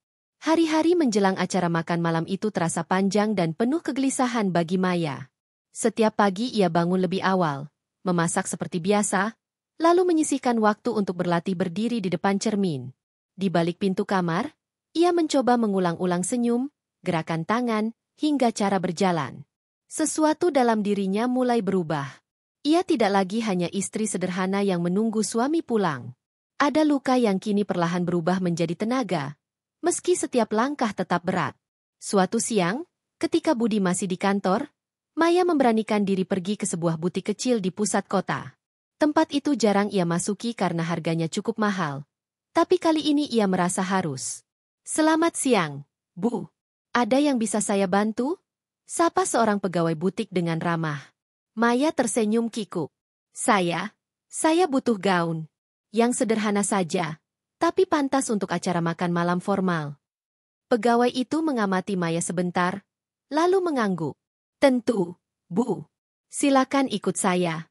[SPEAKER 1] Hari-hari menjelang acara makan malam itu terasa panjang dan penuh kegelisahan bagi Maya. Setiap pagi ia bangun lebih awal, memasak seperti biasa, lalu menyisihkan waktu untuk berlatih berdiri di depan cermin. Di balik pintu kamar, ia mencoba mengulang-ulang senyum, gerakan tangan, hingga cara berjalan. Sesuatu dalam dirinya mulai berubah. Ia tidak lagi hanya istri sederhana yang menunggu suami pulang. Ada luka yang kini perlahan berubah menjadi tenaga, meski setiap langkah tetap berat. Suatu siang, ketika Budi masih di kantor, Maya memberanikan diri pergi ke sebuah butik kecil di pusat kota. Tempat itu jarang ia masuki karena harganya cukup mahal. Tapi kali ini ia merasa harus. "Selamat siang, Bu. Ada yang bisa saya bantu?" Sapa seorang pegawai butik dengan ramah. Maya tersenyum kikuk. Saya butuh gaun. Yang sederhana saja, tapi pantas untuk acara makan malam formal." Pegawai itu mengamati Maya sebentar, lalu mengangguk. "Tentu, Bu. Silakan ikut saya."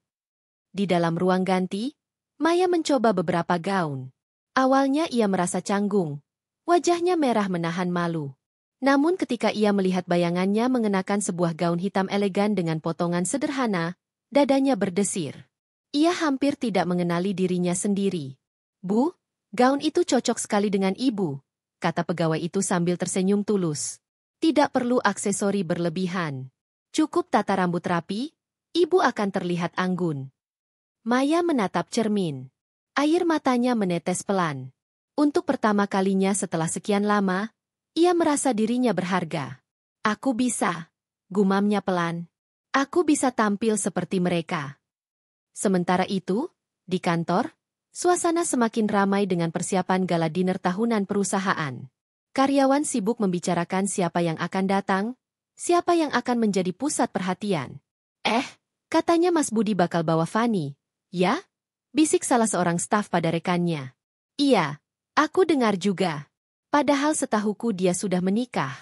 [SPEAKER 1] Di dalam ruang ganti, Maya mencoba beberapa gaun. Awalnya ia merasa canggung. Wajahnya merah menahan malu. Namun ketika ia melihat bayangannya mengenakan sebuah gaun hitam elegan dengan potongan sederhana, dadanya berdesir. Ia hampir tidak mengenali dirinya sendiri. "Bu, gaun itu cocok sekali dengan Ibu," kata pegawai itu sambil tersenyum tulus. "Tidak perlu aksesori berlebihan. Cukup tata rambut rapi, Ibu akan terlihat anggun." Maya menatap cermin. Air matanya menetes pelan. Untuk pertama kalinya setelah sekian lama, ia merasa dirinya berharga. "Aku bisa," gumamnya pelan. "Aku bisa tampil seperti mereka." Sementara itu, di kantor, suasana semakin ramai dengan persiapan gala dinner tahunan perusahaan. Karyawan sibuk membicarakan siapa yang akan datang, siapa yang akan menjadi pusat perhatian. Katanya Mas Budi bakal bawa Fani, ya?" bisik salah seorang staf pada rekannya. "Iya, aku dengar juga. Padahal setahuku dia sudah menikah.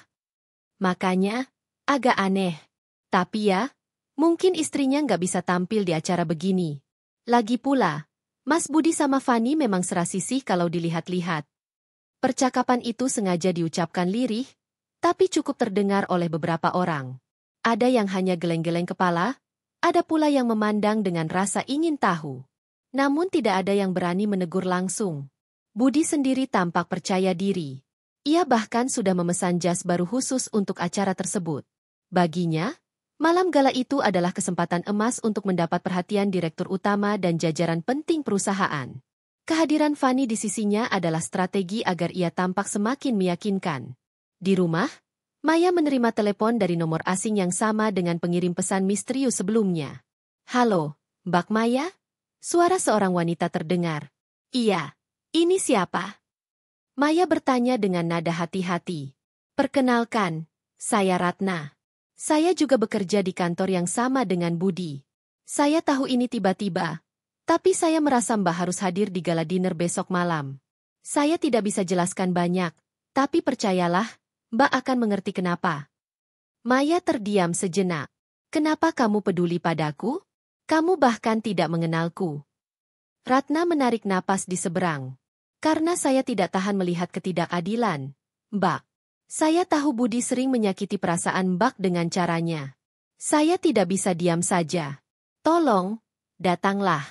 [SPEAKER 1] Makanya, agak aneh. Tapi ya, mungkin istrinya nggak bisa tampil di acara begini. Lagi pula, Mas Budi sama Fani memang serasisih kalau dilihat-lihat." Percakapan itu sengaja diucapkan lirih, tapi cukup terdengar oleh beberapa orang. Ada yang hanya geleng-geleng kepala, ada pula yang memandang dengan rasa ingin tahu. Namun tidak ada yang berani menegur langsung. Budi sendiri tampak percaya diri. Ia bahkan sudah memesan jas baru khusus untuk acara tersebut. Baginya, malam gala itu adalah kesempatan emas untuk mendapat perhatian direktur utama dan jajaran penting perusahaan. Kehadiran Fani di sisinya adalah strategi agar ia tampak semakin meyakinkan. Di rumah, Maya menerima telepon dari nomor asing yang sama dengan pengirim pesan misterius sebelumnya. "Halo, Mbak Maya?" Suara seorang wanita terdengar. "Iya, ini siapa?" Maya bertanya dengan nada hati-hati. "Perkenalkan, saya Ratna. Saya juga bekerja di kantor yang sama dengan Budi. Saya tahu ini tiba-tiba, tapi saya merasa Mbak harus hadir di gala dinner besok malam. Saya tidak bisa jelaskan banyak, tapi percayalah, Mbak akan mengerti kenapa." Maya terdiam sejenak. "Kenapa kamu peduli padaku? Kamu bahkan tidak mengenalku." Ratna menarik napas di seberang. "Karena saya tidak tahan melihat ketidakadilan, Mbak. Saya tahu Budi sering menyakiti perasaan Mbak dengan caranya. Saya tidak bisa diam saja. Tolong, datanglah.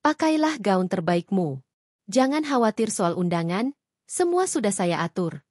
[SPEAKER 1] Pakailah gaun terbaikmu. Jangan khawatir soal undangan, semua sudah saya atur."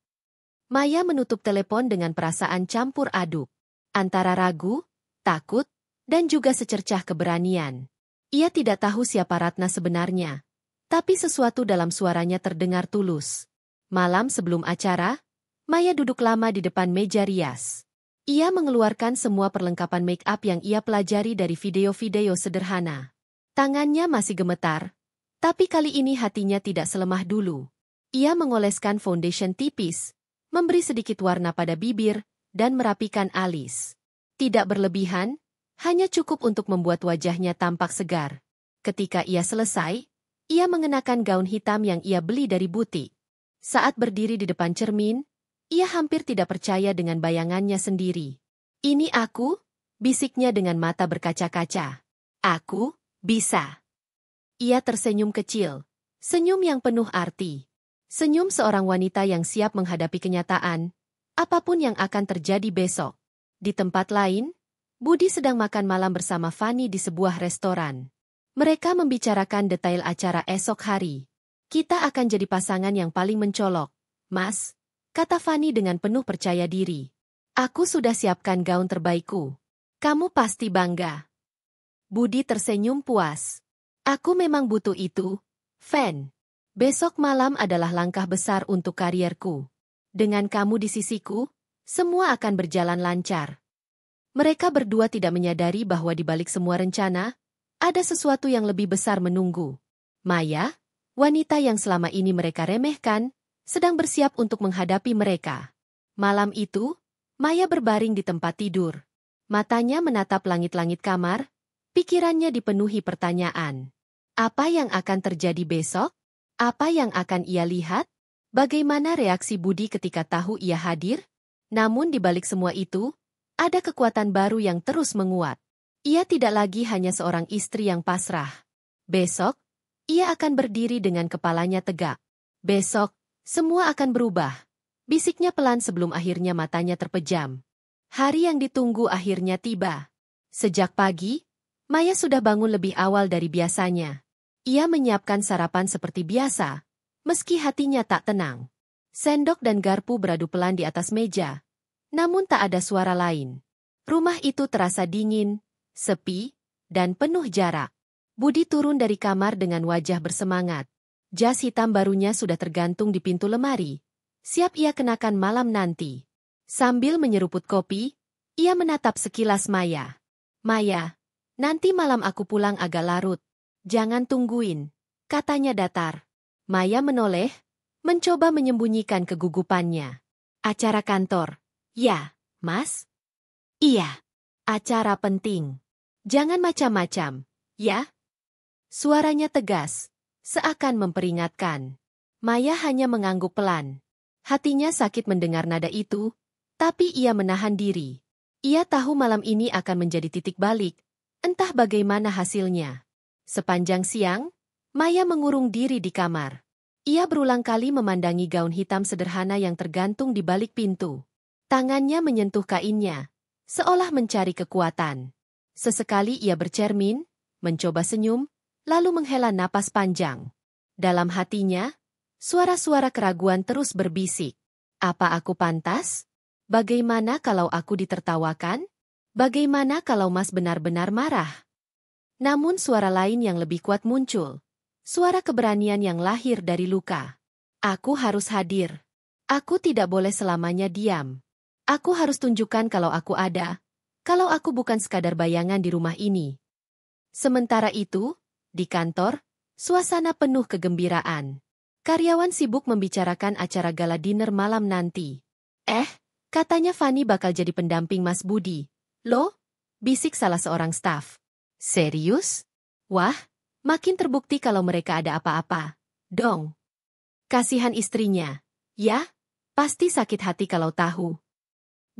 [SPEAKER 1] Maya menutup telepon dengan perasaan campur aduk. Antara ragu, takut, dan juga secercah keberanian. Ia tidak tahu siapa Ratna sebenarnya, tapi sesuatu dalam suaranya terdengar tulus. Malam sebelum acara, Maya duduk lama di depan meja rias. Ia mengeluarkan semua perlengkapan make-up yang ia pelajari dari video-video sederhana. Tangannya masih gemetar, tapi kali ini hatinya tidak selemah dulu. Ia mengoleskan foundation tipis, memberi sedikit warna pada bibir, dan merapikan alis. Tidak berlebihan, hanya cukup untuk membuat wajahnya tampak segar. Ketika ia selesai, ia mengenakan gaun hitam yang ia beli dari butik. Saat berdiri di depan cermin, ia hampir tidak percaya dengan bayangannya sendiri. "Ini aku?" bisiknya dengan mata berkaca-kaca. "Aku bisa." Ia tersenyum kecil, senyum yang penuh arti. Senyum seorang wanita yang siap menghadapi kenyataan, apapun yang akan terjadi besok. Di tempat lain, Budi sedang makan malam bersama Fani di sebuah restoran. Mereka membicarakan detail acara esok hari. "Kita akan jadi pasangan yang paling mencolok, Mas," kata Fani dengan penuh percaya diri. "Aku sudah siapkan gaun terbaikku. Kamu pasti bangga." Budi tersenyum puas. Aku memang butuh itu, Fan. Besok malam adalah langkah besar untuk karierku. Dengan kamu di sisiku, semua akan berjalan lancar. Mereka berdua tidak menyadari bahwa di balik semua rencana, ada sesuatu yang lebih besar menunggu. Maya, wanita yang selama ini mereka remehkan, sedang bersiap untuk menghadapi mereka. Malam itu, Maya berbaring di tempat tidur. Matanya menatap langit-langit kamar, pikirannya dipenuhi pertanyaan. Apa yang akan terjadi besok? Apa yang akan ia lihat? Bagaimana reaksi Budi ketika tahu ia hadir? Namun di balik semua itu, ada kekuatan baru yang terus menguat. Ia tidak lagi hanya seorang istri yang pasrah. Besok, ia akan berdiri dengan kepalanya tegak. Besok, semua akan berubah. Bisiknya pelan sebelum akhirnya matanya terpejam. Hari yang ditunggu akhirnya tiba. Sejak pagi, Maya sudah bangun lebih awal dari biasanya. Ia menyiapkan sarapan seperti biasa, meski hatinya tak tenang. Sendok dan garpu beradu pelan di atas meja, namun tak ada suara lain. Rumah itu terasa dingin, sepi, dan penuh jarak. Budi turun dari kamar dengan wajah bersemangat. Jas hitam barunya sudah tergantung di pintu lemari, siap ia kenakan malam nanti. Sambil menyeruput kopi, ia menatap sekilas Maya. Maya, nanti malam aku pulang agak larut. Jangan tungguin, katanya datar. Maya menoleh, mencoba menyembunyikan kegugupannya. Acara kantor. Ya, Mas? Iya. Acara penting. Jangan macam-macam, ya? Suaranya tegas, seakan memperingatkan. Maya hanya mengangguk pelan. Hatinya sakit mendengar nada itu, tapi ia menahan diri. Ia tahu malam ini akan menjadi titik balik, entah bagaimana hasilnya. Sepanjang siang, Maya mengurung diri di kamar. Ia berulang kali memandangi gaun hitam sederhana yang tergantung di balik pintu. Tangannya menyentuh kainnya, seolah mencari kekuatan. Sesekali ia bercermin, mencoba senyum, lalu menghela napas panjang. Dalam hatinya, suara-suara keraguan terus berbisik. Apa aku pantas? Bagaimana kalau aku ditertawakan? Bagaimana kalau Mas benar-benar marah? Namun suara lain yang lebih kuat muncul. Suara keberanian yang lahir dari luka. Aku harus hadir. Aku tidak boleh selamanya diam. Aku harus tunjukkan kalau aku ada. Kalau aku bukan sekadar bayangan di rumah ini. Sementara itu, di kantor, suasana penuh kegembiraan. Karyawan sibuk membicarakan acara gala dinner malam nanti. Katanya Fanny bakal jadi pendamping Mas Budi. Loh? Bisik salah seorang staf. Serius? Wah, makin terbukti kalau mereka ada apa-apa. Dong. Kasihan istrinya. Ya, pasti sakit hati kalau tahu.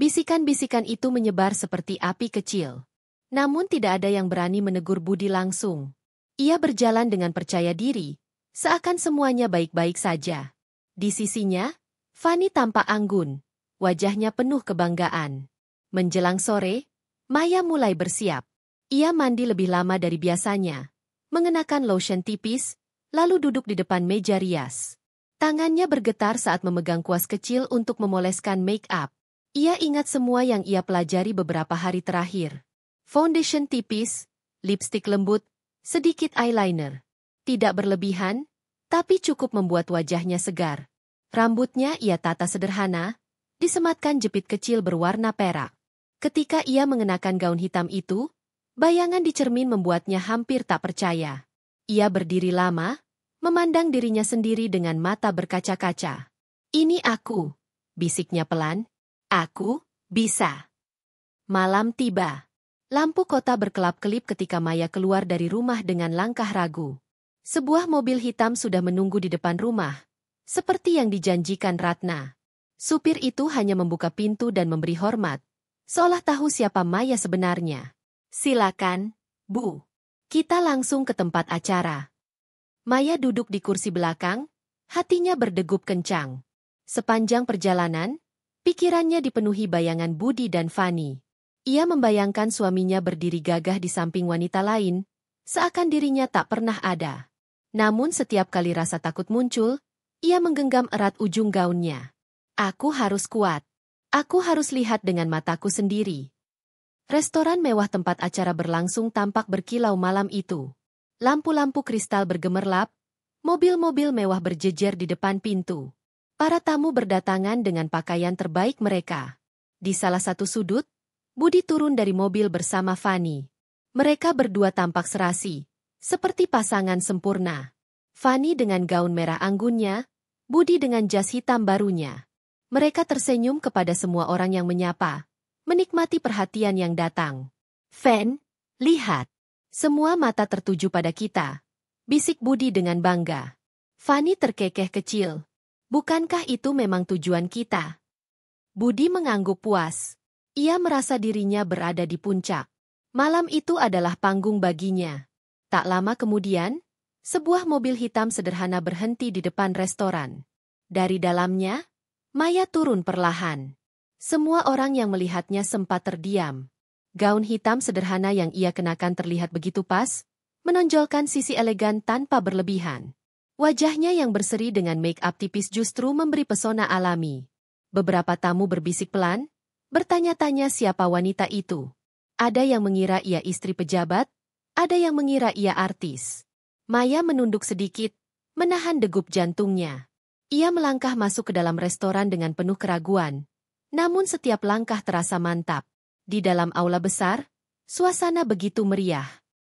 [SPEAKER 1] Bisikan-bisikan itu menyebar seperti api kecil. Namun tidak ada yang berani menegur Budi langsung. Ia berjalan dengan percaya diri, seakan semuanya baik-baik saja. Di sisinya, Fanny tampak anggun. Wajahnya penuh kebanggaan. Menjelang sore, Maya mulai bersiap. Ia mandi lebih lama dari biasanya, mengenakan lotion tipis, lalu duduk di depan meja rias. Tangannya bergetar saat memegang kuas kecil untuk memoleskan make-up. Ia ingat semua yang ia pelajari beberapa hari terakhir. Foundation tipis, lipstik lembut, sedikit eyeliner. Tidak berlebihan, tapi cukup membuat wajahnya segar. Rambutnya ia tata sederhana, disematkan jepit kecil berwarna perak. Ketika ia mengenakan gaun hitam itu, bayangan di cermin membuatnya hampir tak percaya. Ia berdiri lama, memandang dirinya sendiri dengan mata berkaca-kaca. Ini aku, bisiknya pelan. Aku bisa. Malam tiba. Lampu kota berkelap-kelip ketika Maya keluar dari rumah dengan langkah ragu. Sebuah mobil hitam sudah menunggu di depan rumah, seperti yang dijanjikan Ratna. Supir itu hanya membuka pintu dan memberi hormat, seolah tahu siapa Maya sebenarnya. Silakan, Bu. Kita langsung ke tempat acara. Maya duduk di kursi belakang, hatinya berdegup kencang. Sepanjang perjalanan, pikirannya dipenuhi bayangan Budi dan Fanny. Ia membayangkan suaminya berdiri gagah di samping wanita lain, seakan dirinya tak pernah ada. Namun setiap kali rasa takut muncul, ia menggenggam erat ujung gaunnya. Aku harus kuat. Aku harus lihat dengan mataku sendiri. Restoran mewah tempat acara berlangsung tampak berkilau malam itu. Lampu-lampu kristal bergemerlap, mobil-mobil mewah berjejer di depan pintu. Para tamu berdatangan dengan pakaian terbaik mereka. Di salah satu sudut, Budi turun dari mobil bersama Fanny. Mereka berdua tampak serasi, seperti pasangan sempurna. Fanny dengan gaun merah anggunnya, Budi dengan jas hitam barunya. Mereka tersenyum kepada semua orang yang menyapa, menikmati perhatian yang datang. "Fan, lihat. Semua mata tertuju pada kita," bisik Budi dengan bangga. Fanny terkekeh kecil. "Bukankah itu memang tujuan kita?" Budi mengangguk puas. Ia merasa dirinya berada di puncak. Malam itu adalah panggung baginya. Tak lama kemudian, sebuah mobil hitam sederhana berhenti di depan restoran. Dari dalamnya, Maya turun perlahan. Semua orang yang melihatnya sempat terdiam. Gaun hitam sederhana yang ia kenakan terlihat begitu pas, menonjolkan sisi elegan tanpa berlebihan. Wajahnya yang berseri dengan make-up tipis justru memberi pesona alami. Beberapa tamu berbisik pelan, bertanya-tanya siapa wanita itu. Ada yang mengira ia istri pejabat, ada yang mengira ia artis. Maya menunduk sedikit, menahan degup jantungnya. Ia melangkah masuk ke dalam restoran dengan penuh keraguan. Namun setiap langkah terasa mantap. Di dalam aula besar, suasana begitu meriah.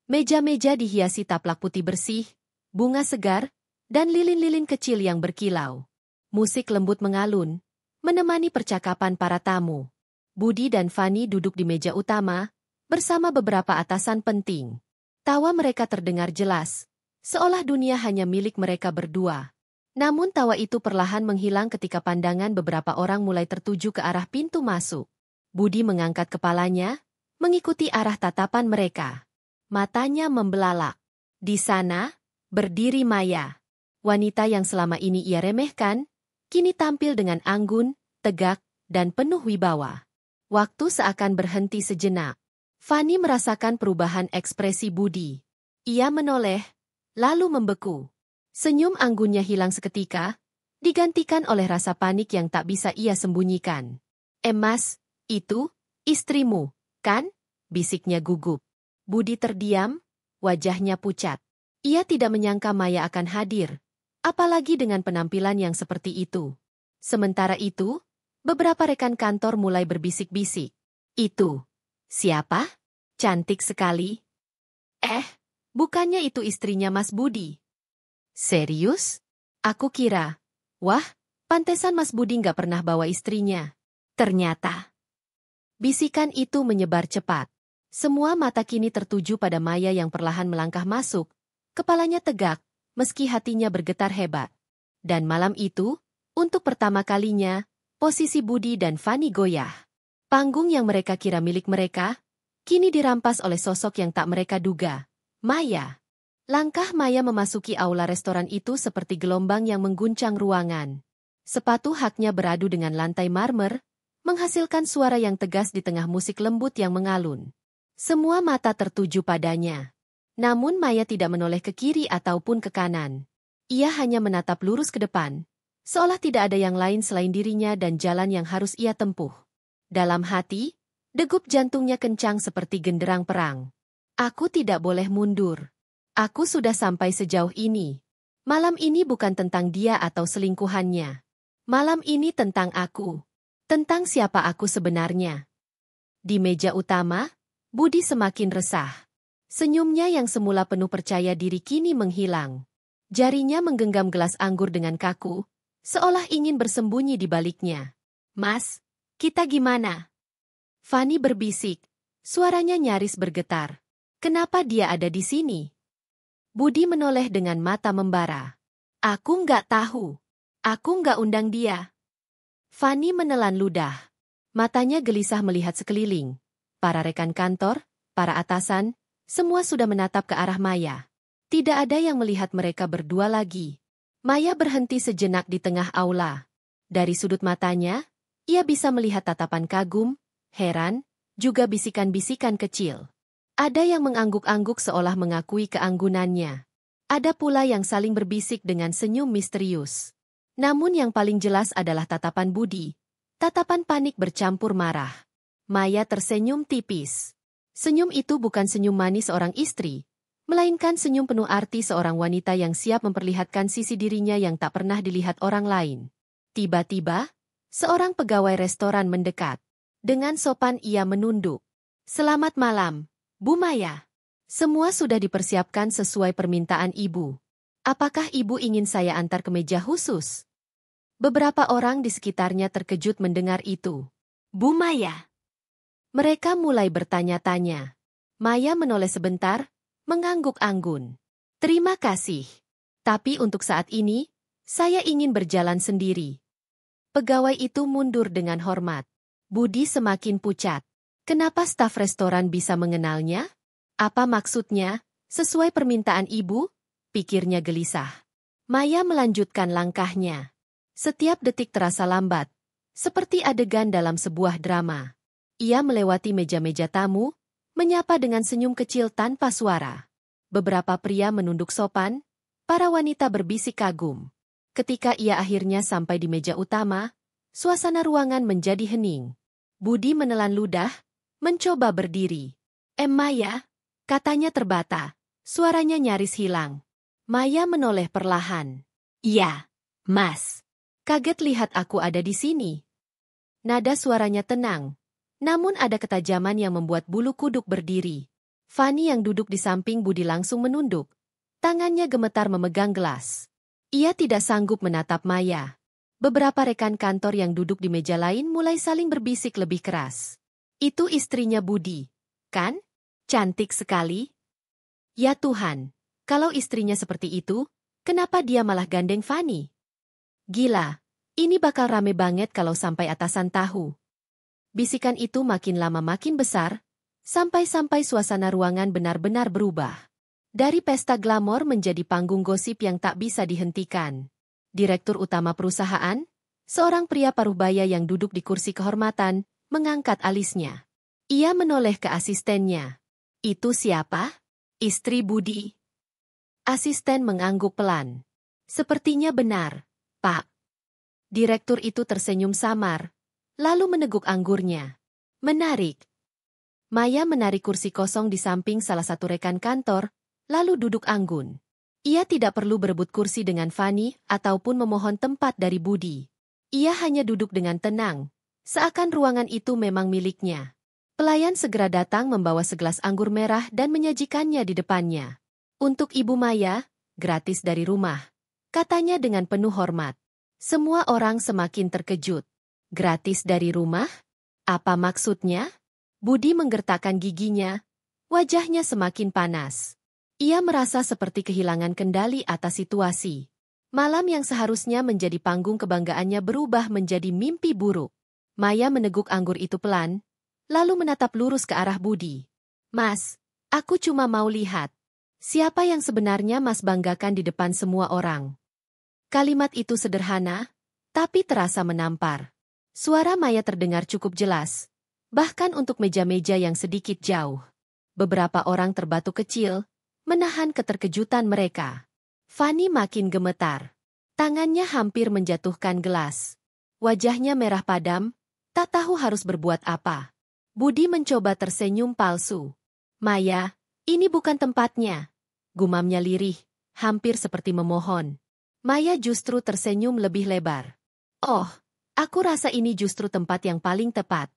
[SPEAKER 1] Meja-meja dihiasi taplak putih bersih, bunga segar, dan lilin-lilin kecil yang berkilau. Musik lembut mengalun, menemani percakapan para tamu. Budi dan Fanny duduk di meja utama, bersama beberapa atasan penting. Tawa mereka terdengar jelas, seolah dunia hanya milik mereka berdua. Namun tawa itu perlahan menghilang ketika pandangan beberapa orang mulai tertuju ke arah pintu masuk. Budi mengangkat kepalanya, mengikuti arah tatapan mereka. Matanya membelalak. Di sana, berdiri Maya. Wanita yang selama ini ia remehkan, kini tampil dengan anggun, tegak, dan penuh wibawa. Waktu seakan berhenti sejenak. Fanny merasakan perubahan ekspresi Budi. Ia menoleh, lalu membeku. Senyum anggunnya hilang seketika, digantikan oleh rasa panik yang tak bisa ia sembunyikan. "Mas, itu, istrimu, kan?" bisiknya gugup. Budi terdiam, wajahnya pucat. Ia tidak menyangka Maya akan hadir, apalagi dengan penampilan yang seperti itu. Sementara itu, beberapa rekan kantor mulai berbisik-bisik. "Itu, siapa? Cantik sekali." Bukannya itu istrinya Mas Budi?" "Serius? Aku kira. Wah, pantesan Mas Budi nggak pernah bawa istrinya." Ternyata. Bisikan itu menyebar cepat. Semua mata kini tertuju pada Maya yang perlahan melangkah masuk. Kepalanya tegak, meski hatinya bergetar hebat. Dan malam itu, untuk pertama kalinya, posisi Budi dan Fanny goyah. Panggung yang mereka kira milik mereka, kini dirampas oleh sosok yang tak mereka duga. Maya. Langkah Maya memasuki aula restoran itu seperti gelombang yang mengguncang ruangan. Sepatu haknya beradu dengan lantai marmer, menghasilkan suara yang tegas di tengah musik lembut yang mengalun. Semua mata tertuju padanya. Namun Maya tidak menoleh ke kiri ataupun ke kanan. Ia hanya menatap lurus ke depan, seolah tidak ada yang lain selain dirinya dan jalan yang harus ia tempuh. Dalam hati, degup jantungnya kencang seperti genderang perang. "Aku tidak boleh mundur. Aku sudah sampai sejauh ini. Malam ini bukan tentang dia atau selingkuhannya. Malam ini tentang aku. Tentang siapa aku sebenarnya." Di meja utama, Budi semakin resah. Senyumnya yang semula penuh percaya diri kini menghilang. Jarinya menggenggam gelas anggur dengan kaku, seolah ingin bersembunyi di baliknya. "Mas, kita gimana?" Fanny berbisik, suaranya nyaris bergetar. "Kenapa dia ada di sini?" Budi menoleh dengan mata membara. "Aku nggak tahu. Aku nggak undang dia." Fanny menelan ludah. Matanya gelisah melihat sekeliling. Para rekan kantor, para atasan, semua sudah menatap ke arah Maya. Tidak ada yang melihat mereka berdua lagi. Maya berhenti sejenak di tengah aula. Dari sudut matanya, ia bisa melihat tatapan kagum, heran, juga bisikan-bisikan kecil. Ada yang mengangguk-angguk seolah mengakui keanggunannya. Ada pula yang saling berbisik dengan senyum misterius. Namun yang paling jelas adalah tatapan Budi. Tatapan panik bercampur marah. Maya tersenyum tipis. Senyum itu bukan senyum manis seorang istri, melainkan senyum penuh arti seorang wanita yang siap memperlihatkan sisi dirinya yang tak pernah dilihat orang lain. Tiba-tiba, seorang pegawai restoran mendekat. Dengan sopan ia menunduk. "Selamat malam, Bu Maya. Semua sudah dipersiapkan sesuai permintaan Ibu. Apakah Ibu ingin saya antar ke meja khusus?" Beberapa orang di sekitarnya terkejut mendengar itu. "Bu Maya?" Mereka mulai bertanya-tanya. Maya menoleh sebentar, mengangguk anggun. "Terima kasih. Tapi untuk saat ini, saya ingin berjalan sendiri." Pegawai itu mundur dengan hormat. Budi semakin pucat. Kenapa staf restoran bisa mengenalnya? Apa maksudnya? Sesuai permintaan ibu? Pikirnya gelisah. Maya melanjutkan langkahnya. Setiap detik terasa lambat, seperti adegan dalam sebuah drama. Ia melewati meja-meja tamu, menyapa dengan senyum kecil tanpa suara. Beberapa pria menunduk sopan, para wanita berbisik kagum. Ketika ia akhirnya sampai di meja utama, suasana ruangan menjadi hening. Budi menelan ludah, mencoba berdiri. Maya?" Katanya terbata, suaranya nyaris hilang. Maya menoleh perlahan. "Iya, Mas. Kaget lihat aku ada di sini." Nada suaranya tenang, namun ada ketajaman yang membuat bulu kuduk berdiri. Fani yang duduk di samping Budi langsung menunduk. Tangannya gemetar memegang gelas. Ia tidak sanggup menatap Maya. Beberapa rekan kantor yang duduk di meja lain mulai saling berbisik lebih keras. "Itu istrinya Budi, kan? Cantik sekali." "Ya Tuhan, kalau istrinya seperti itu, kenapa dia malah gandeng Fani? Gila, ini bakal rame banget kalau sampai atasan tahu." Bisikan itu makin lama makin besar, sampai-sampai suasana ruangan benar-benar berubah. Dari pesta glamor menjadi panggung gosip yang tak bisa dihentikan. Direktur utama perusahaan, seorang pria paruh baya yang duduk di kursi kehormatan, mengangkat alisnya. Ia menoleh ke asistennya. "Itu siapa?" "Istri Budi." Asisten mengangguk pelan. "Sepertinya benar, Pak." Direktur itu tersenyum samar, lalu meneguk anggurnya. "Menarik." Maya menarik kursi kosong di samping salah satu rekan kantor, lalu duduk anggun. Ia tidak perlu berebut kursi dengan Fani ataupun memohon tempat dari Budi. Ia hanya duduk dengan tenang, seakan ruangan itu memang miliknya. Pelayan segera datang membawa segelas anggur merah dan menyajikannya di depannya. "Untuk Ibu Maya, gratis dari rumah," katanya dengan penuh hormat. Semua orang semakin terkejut. "Gratis dari rumah? Apa maksudnya?" Budi menggertakkan giginya, wajahnya semakin panas. Ia merasa seperti kehilangan kendali atas situasi. Malam yang seharusnya menjadi panggung kebanggaannya berubah menjadi mimpi buruk. Maya meneguk anggur itu pelan, lalu menatap lurus ke arah Budi. "Mas, aku cuma mau lihat. Siapa yang sebenarnya Mas banggakan di depan semua orang?" Kalimat itu sederhana, tapi terasa menampar. Suara Maya terdengar cukup jelas, bahkan untuk meja-meja yang sedikit jauh. Beberapa orang terbatuk kecil, menahan keterkejutan mereka. Fani makin gemetar. Tangannya hampir menjatuhkan gelas. Wajahnya merah padam, tak tahu harus berbuat apa. Budi mencoba tersenyum palsu. "Maya, ini bukan tempatnya," gumamnya lirih, hampir seperti memohon. Maya justru tersenyum lebih lebar. "Oh, aku rasa ini justru tempat yang paling tepat."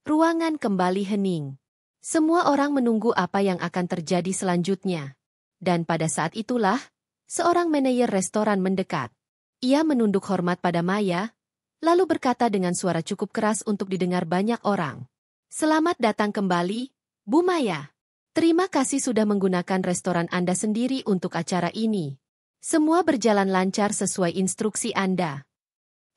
[SPEAKER 1] Ruangan kembali hening. Semua orang menunggu apa yang akan terjadi selanjutnya. Dan pada saat itulah, seorang manajer restoran mendekat. Ia menunduk hormat pada Maya, lalu berkata dengan suara cukup keras untuk didengar banyak orang. "Selamat datang kembali, Bu Maya. Terima kasih sudah menggunakan restoran Anda sendiri untuk acara ini. Semua berjalan lancar sesuai instruksi Anda."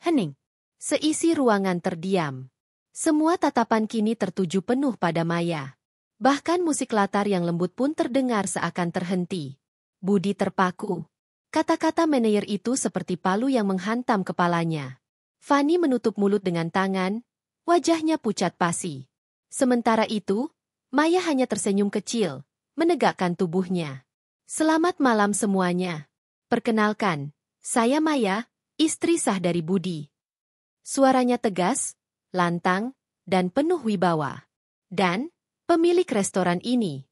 [SPEAKER 1] Hening. Seisi ruangan terdiam. Semua tatapan kini tertuju penuh pada Maya. Bahkan musik latar yang lembut pun terdengar seakan terhenti. Budi terpaku. Kata-kata manajer itu seperti palu yang menghantam kepalanya. Fani menutup mulut dengan tangan, wajahnya pucat pasi. Sementara itu, Maya hanya tersenyum kecil, menegakkan tubuhnya. "Selamat malam semuanya. Perkenalkan, saya Maya, istri sah dari Budi." Suaranya tegas, lantang, dan penuh wibawa. Dan, pemilik restoran ini.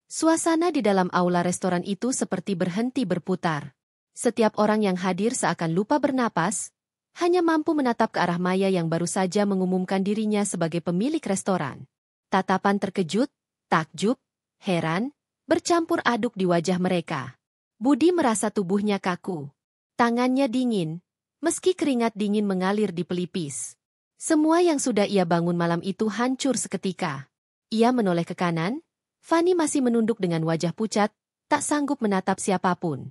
[SPEAKER 1] Suasana di dalam aula restoran itu seperti berhenti berputar. Setiap orang yang hadir seakan lupa bernapas, hanya mampu menatap ke arah Maya yang baru saja mengumumkan dirinya sebagai pemilik restoran. Tatapan terkejut, takjub, heran, bercampur aduk di wajah mereka. Budi merasa tubuhnya kaku. Tangannya dingin, meski keringat dingin mengalir di pelipis. Semua yang sudah ia bangun malam itu hancur seketika. Ia menoleh ke kanan, Fanny masih menunduk dengan wajah pucat, tak sanggup menatap siapapun.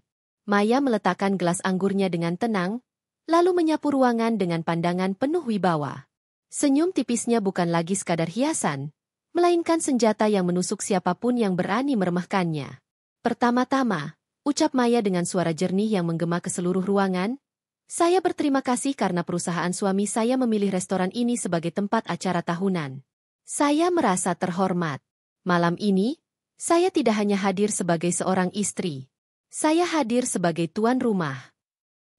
[SPEAKER 1] Maya meletakkan gelas anggurnya dengan tenang, lalu menyapu ruangan dengan pandangan penuh wibawa. Senyum tipisnya bukan lagi sekadar hiasan, melainkan senjata yang menusuk siapapun yang berani meremehkannya. Pertama-tama, ucap Maya dengan suara jernih yang menggema ke seluruh ruangan, "Saya berterima kasih karena perusahaan suami saya memilih restoran ini sebagai tempat acara tahunan. Saya merasa terhormat. Malam ini, saya tidak hanya hadir sebagai seorang istri. Saya hadir sebagai tuan rumah."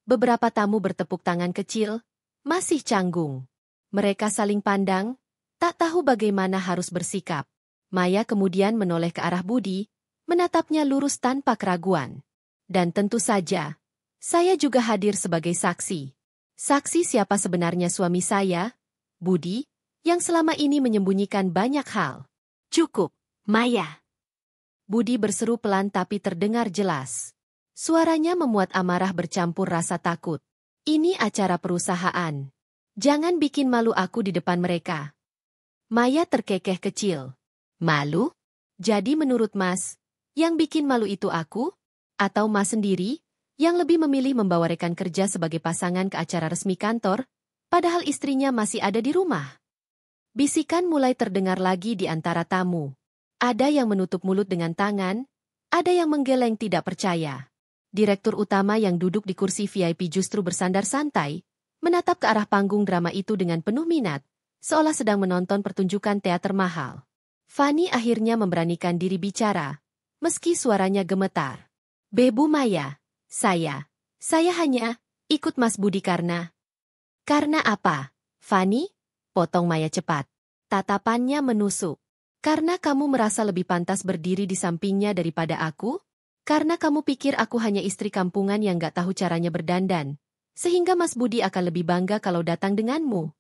[SPEAKER 1] Beberapa tamu bertepuk tangan kecil, masih canggung. Mereka saling pandang, tak tahu bagaimana harus bersikap. Maya kemudian menoleh ke arah Budi, menatapnya lurus tanpa keraguan. "Dan tentu saja, saya juga hadir sebagai saksi. Saksi siapa sebenarnya suami saya, Budi, yang selama ini menyembunyikan banyak hal." "Cukup, Maya!" Budi berseru pelan tapi terdengar jelas. Suaranya memuat amarah bercampur rasa takut. "Ini acara perusahaan. Jangan bikin malu aku di depan mereka." Maya terkekeh kecil. "Malu? Jadi menurut Mas, yang bikin malu itu aku? Atau Mas sendiri, yang lebih memilih membawa rekan kerja sebagai pasangan ke acara resmi kantor, padahal istrinya masih ada di rumah?" Bisikan mulai terdengar lagi di antara tamu. Ada yang menutup mulut dengan tangan, ada yang menggeleng tidak percaya. Direktur utama yang duduk di kursi VIP justru bersandar santai, menatap ke arah panggung drama itu dengan penuh minat, seolah sedang menonton pertunjukan teater mahal. Fanny akhirnya memberanikan diri bicara, meski suaranya gemetar. "Bu Maya, saya hanya ikut Mas Budi karena..." "Karena apa, Fanny?" potong Maya cepat. Tatapannya menusuk. "Karena kamu merasa lebih pantas berdiri di sampingnya daripada aku? Karena kamu pikir aku hanya istri kampungan yang gak tahu caranya berdandan, sehingga Mas Budi akan lebih bangga kalau datang denganmu?"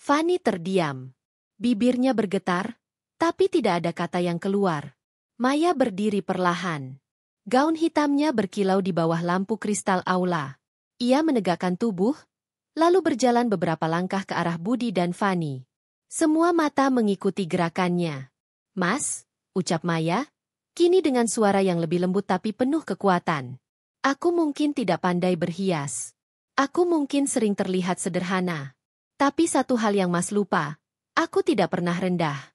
[SPEAKER 1] Fanny terdiam. Bibirnya bergetar, tapi tidak ada kata yang keluar. Maya berdiri perlahan. Gaun hitamnya berkilau di bawah lampu kristal aula. Ia menegakkan tubuh, lalu berjalan beberapa langkah ke arah Budi dan Fanny. Semua mata mengikuti gerakannya. "Mas," ucap Maya, kini dengan suara yang lebih lembut tapi penuh kekuatan. "Aku mungkin tidak pandai berhias. Aku mungkin sering terlihat sederhana. Tapi satu hal yang Mas lupa, aku tidak pernah rendah."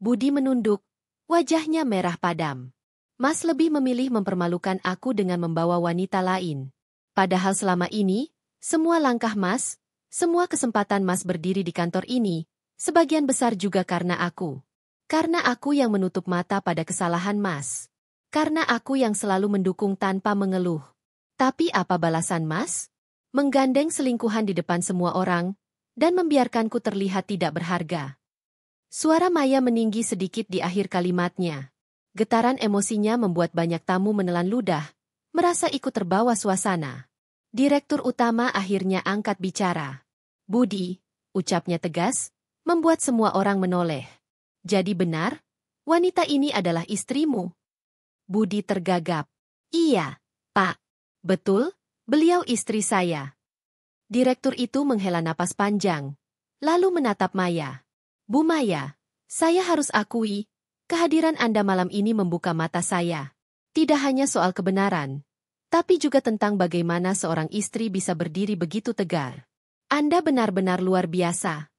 [SPEAKER 1] Budi menunduk, wajahnya merah padam. "Mas lebih memilih mempermalukan aku dengan membawa wanita lain. Padahal selama ini, semua langkah Mas, semua kesempatan Mas berdiri di kantor ini, sebagian besar juga karena aku. Karena aku yang menutup mata pada kesalahan Mas. Karena aku yang selalu mendukung tanpa mengeluh. Tapi apa balasan Mas? Menggandeng selingkuhan di depan semua orang, dan membiarkanku terlihat tidak berharga." Suara Maya meninggi sedikit di akhir kalimatnya. Getaran emosinya membuat banyak tamu menelan ludah, merasa ikut terbawa suasana. Direktur utama akhirnya angkat bicara. "Budi," ucapnya tegas, membuat semua orang menoleh. "Jadi benar, wanita ini adalah istrimu?" Budi tergagap. "Iya, Pak. Betul, beliau istri saya." Direktur itu menghela napas panjang, lalu menatap Maya. "Bu Maya, saya harus akui, kehadiran Anda malam ini membuka mata saya. Tidak hanya soal kebenaran, tapi juga tentang bagaimana seorang istri bisa berdiri begitu tegar. Anda benar-benar luar biasa."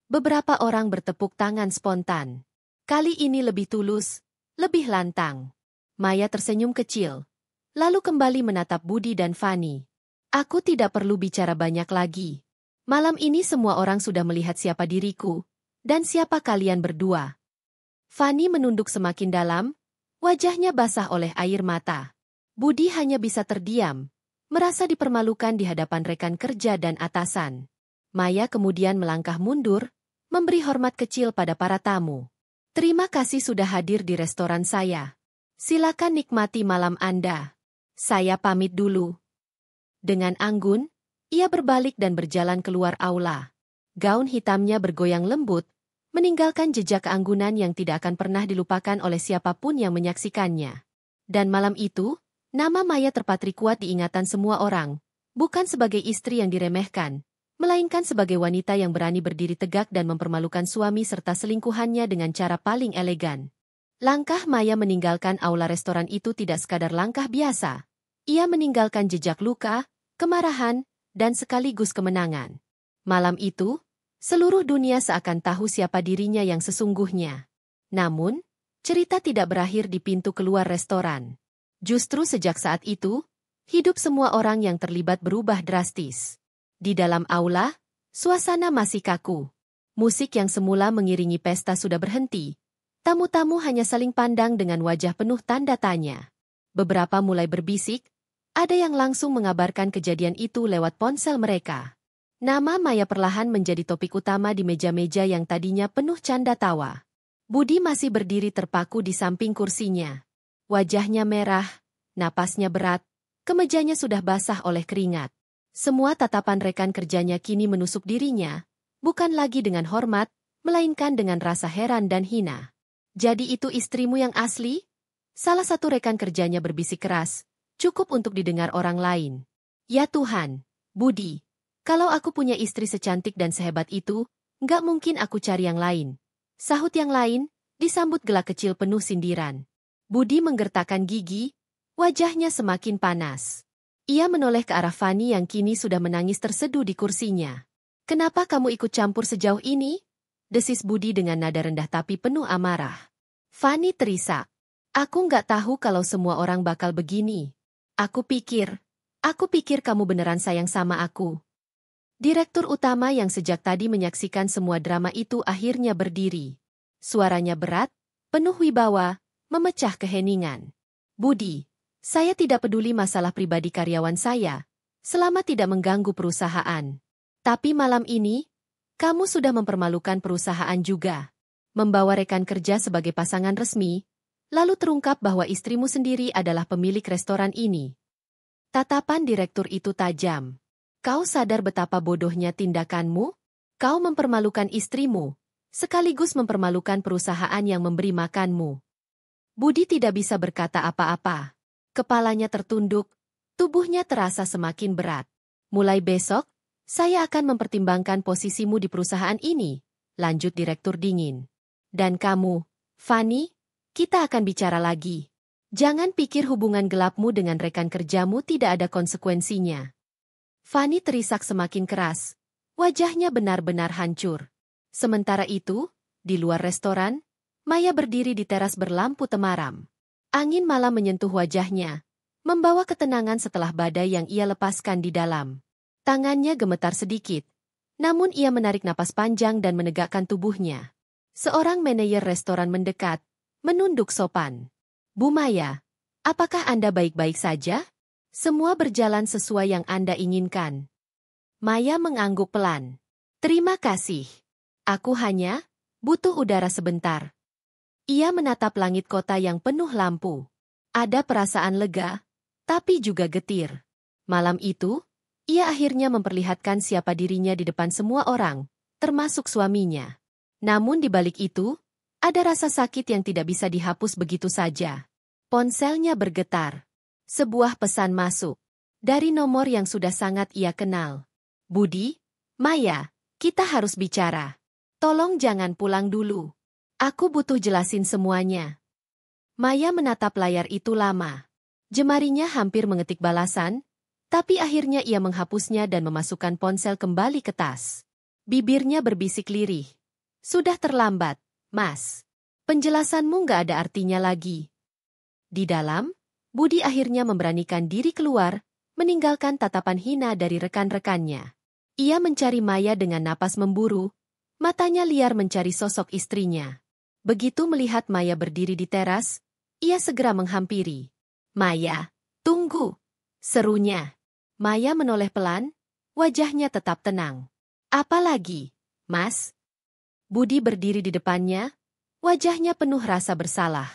[SPEAKER 1] Beberapa orang bertepuk tangan spontan. Kali ini lebih tulus, lebih lantang. Maya tersenyum kecil, lalu kembali menatap Budi dan Fanny. "Aku tidak perlu bicara banyak lagi. Malam ini semua orang sudah melihat siapa diriku, dan siapa kalian berdua." Fanny menunduk semakin dalam, wajahnya basah oleh air mata. Budi hanya bisa terdiam, merasa dipermalukan di hadapan rekan kerja dan atasan. Maya kemudian melangkah mundur, memberi hormat kecil pada para tamu. Terima kasih sudah hadir di restoran saya. Silakan nikmati malam Anda. Saya pamit dulu. Dengan anggun, ia berbalik dan berjalan keluar aula. Gaun hitamnya bergoyang lembut, meninggalkan jejak keanggunan yang tidak akan pernah dilupakan oleh siapapun yang menyaksikannya. Dan malam itu, nama Maya terpatri kuat di ingatan semua orang, bukan sebagai istri yang diremehkan, melainkan sebagai wanita yang berani berdiri tegak dan mempermalukan suami serta selingkuhannya dengan cara paling elegan. Langkah Maya meninggalkan aula restoran itu tidak sekadar langkah biasa. Ia meninggalkan jejak luka, kemarahan, dan sekaligus kemenangan. Malam itu, seluruh dunia seakan tahu siapa dirinya yang sesungguhnya. Namun, cerita tidak berakhir di pintu keluar restoran. Justru sejak saat itu, hidup semua orang yang terlibat berubah drastis. Di dalam aula, suasana masih kaku. Musik yang semula mengiringi pesta sudah berhenti. Tamu-tamu hanya saling pandang dengan wajah penuh tanda tanya. Beberapa mulai berbisik, ada yang langsung mengabarkan kejadian itu lewat ponsel mereka. Nama Maya perlahan menjadi topik utama di meja-meja yang tadinya penuh canda tawa. Budi masih berdiri terpaku di samping kursinya. Wajahnya merah, napasnya berat, kemejanya sudah basah oleh keringat. Semua tatapan rekan kerjanya kini menusuk dirinya, bukan lagi dengan hormat, melainkan dengan rasa heran dan hina. Jadi itu istrimu yang asli? Salah satu rekan kerjanya berbisik keras, cukup untuk didengar orang lain. Ya Tuhan, Budi, kalau aku punya istri secantik dan sehebat itu, nggak mungkin aku cari yang lain. Sahut yang lain, disambut gelak kecil penuh sindiran. Budi menggertakkan gigi, wajahnya semakin panas. Ia menoleh ke arah Fani yang kini sudah menangis terseduh di kursinya. Kenapa kamu ikut campur sejauh ini? Desis Budi dengan nada rendah tapi penuh amarah. Fani terisak. Aku nggak tahu kalau semua orang bakal begini. Aku pikir kamu beneran sayang sama aku. Direktur utama yang sejak tadi menyaksikan semua drama itu akhirnya berdiri. Suaranya berat, penuh wibawa, memecah keheningan. Budi, saya tidak peduli masalah pribadi karyawan saya, selama tidak mengganggu perusahaan. Tapi malam ini, kamu sudah mempermalukan perusahaan juga. Membawa rekan kerja sebagai pasangan resmi, lalu terungkap bahwa istrimu sendiri adalah pemilik restoran ini. Tatapan direktur itu tajam. Kau sadar betapa bodohnya tindakanmu? Kau mempermalukan istrimu, sekaligus mempermalukan perusahaan yang memberi makanmu. Budi tidak bisa berkata apa-apa. Kepalanya tertunduk, tubuhnya terasa semakin berat. Mulai besok, saya akan mempertimbangkan posisimu di perusahaan ini, lanjut direktur dingin. Dan kamu, Fani, kita akan bicara lagi. Jangan pikir hubungan gelapmu dengan rekan kerjamu tidak ada konsekuensinya. Fani terisak semakin keras. Wajahnya benar-benar hancur. Sementara itu, di luar restoran, Maya berdiri di teras berlampu temaram. Angin malam menyentuh wajahnya, membawa ketenangan setelah badai yang ia lepaskan di dalam. Tangannya gemetar sedikit, namun ia menarik napas panjang dan menegakkan tubuhnya. Seorang manajer restoran mendekat, menunduk sopan. Bu Maya, apakah Anda baik-baik saja? Semua berjalan sesuai yang Anda inginkan. Maya mengangguk pelan. Terima kasih. Aku hanya butuh udara sebentar. Ia menatap langit kota yang penuh lampu. Ada perasaan lega, tapi juga getir. Malam itu, ia akhirnya memperlihatkan siapa dirinya di depan semua orang, termasuk suaminya. Namun di balik itu, ada rasa sakit yang tidak bisa dihapus begitu saja. Ponselnya bergetar. Sebuah pesan masuk. Dari nomor yang sudah sangat ia kenal. Budi, Maya, kita harus bicara. Tolong jangan pulang dulu. Aku butuh jelasin semuanya. Maya menatap layar itu lama. Jemarinya hampir mengetik balasan, tapi akhirnya ia menghapusnya dan memasukkan ponsel kembali ke tas. Bibirnya berbisik lirih. Sudah terlambat, Mas. Penjelasanmu nggak ada artinya lagi. Di dalam, Budi akhirnya memberanikan diri keluar, meninggalkan tatapan hina dari rekan-rekannya. Ia mencari Maya dengan napas memburu, matanya liar mencari sosok istrinya. Begitu melihat Maya berdiri di teras, ia segera menghampiri. Maya, tunggu, serunya. Maya menoleh pelan, wajahnya tetap tenang. Apa lagi, Mas? Budi berdiri di depannya, wajahnya penuh rasa bersalah.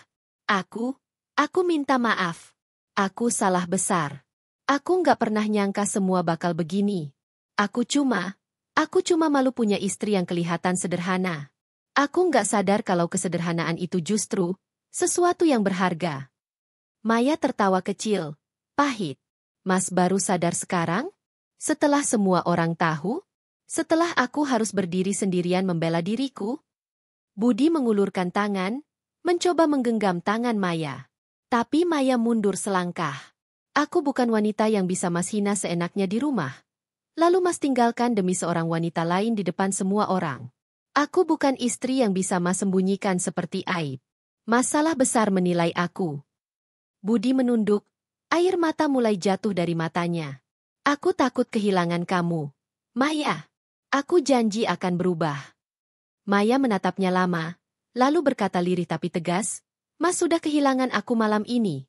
[SPEAKER 1] Aku minta maaf. Aku salah besar. Aku nggak pernah nyangka semua bakal begini. Aku cuma malu punya istri yang kelihatan sederhana. Aku nggak sadar kalau kesederhanaan itu justru sesuatu yang berharga. Maya tertawa kecil, pahit. Mas baru sadar sekarang? Setelah semua orang tahu? Setelah aku harus berdiri sendirian membela diriku? Budi mengulurkan tangan, mencoba menggenggam tangan Maya. Tapi Maya mundur selangkah. Aku bukan wanita yang bisa Mas hina seenaknya di rumah. Lalu Mas tinggalkan demi seorang wanita lain di depan semua orang. Aku bukan istri yang bisa Mas sembunyikan seperti aib. Masalah besar menilai aku. Budi menunduk, air mata mulai jatuh dari matanya. Aku takut kehilangan kamu. Maya, aku janji akan berubah. Maya menatapnya lama, lalu berkata lirih tapi tegas, Mas sudah kehilangan aku malam ini.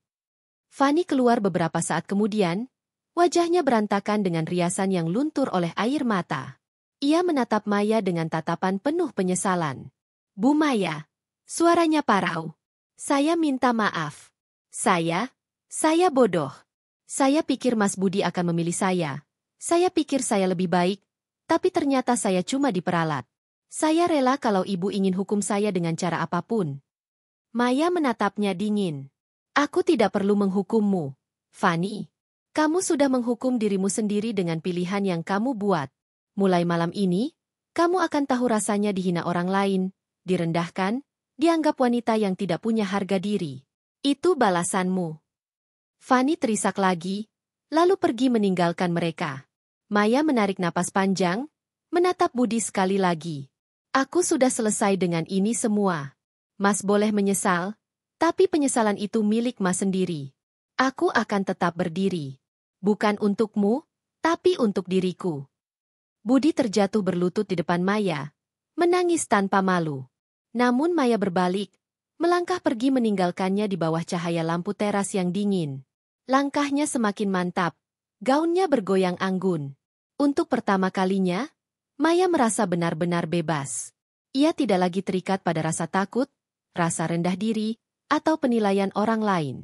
[SPEAKER 1] Fani keluar beberapa saat kemudian, wajahnya berantakan dengan riasan yang luntur oleh air mata. Ia menatap Maya dengan tatapan penuh penyesalan. Bu Maya, suaranya parau. Saya minta maaf. Saya bodoh. Saya pikir Mas Budi akan memilih saya. Saya pikir saya lebih baik, tapi ternyata saya cuma diperalat. Saya rela kalau ibu ingin hukum saya dengan cara apapun. Maya menatapnya dingin. Aku tidak perlu menghukummu, Fani. Kamu sudah menghukum dirimu sendiri dengan pilihan yang kamu buat. Mulai malam ini, kamu akan tahu rasanya dihina orang lain, direndahkan, dianggap wanita yang tidak punya harga diri. Itu balasanmu. Fani terisak lagi, lalu pergi meninggalkan mereka. Maya menarik napas panjang, menatap Budi sekali lagi. Aku sudah selesai dengan ini semua. Mas boleh menyesal, tapi penyesalan itu milik Mas sendiri. Aku akan tetap berdiri. Bukan untukmu, tapi untuk diriku. Budi terjatuh berlutut di depan Maya, menangis tanpa malu. Namun Maya berbalik, melangkah pergi meninggalkannya di bawah cahaya lampu teras yang dingin. Langkahnya semakin mantap, gaunnya bergoyang anggun. Untuk pertama kalinya, Maya merasa benar-benar bebas. Ia tidak lagi terikat pada rasa takut, rasa rendah diri, atau penilaian orang lain.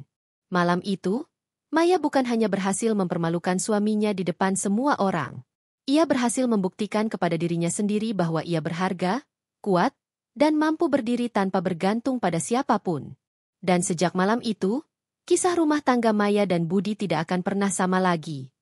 [SPEAKER 1] Malam itu, Maya bukan hanya berhasil mempermalukan suaminya di depan semua orang. Ia berhasil membuktikan kepada dirinya sendiri bahwa ia berharga, kuat, dan mampu berdiri tanpa bergantung pada siapapun. Dan sejak malam itu, kisah rumah tangga Maya dan Budi tidak akan pernah sama lagi.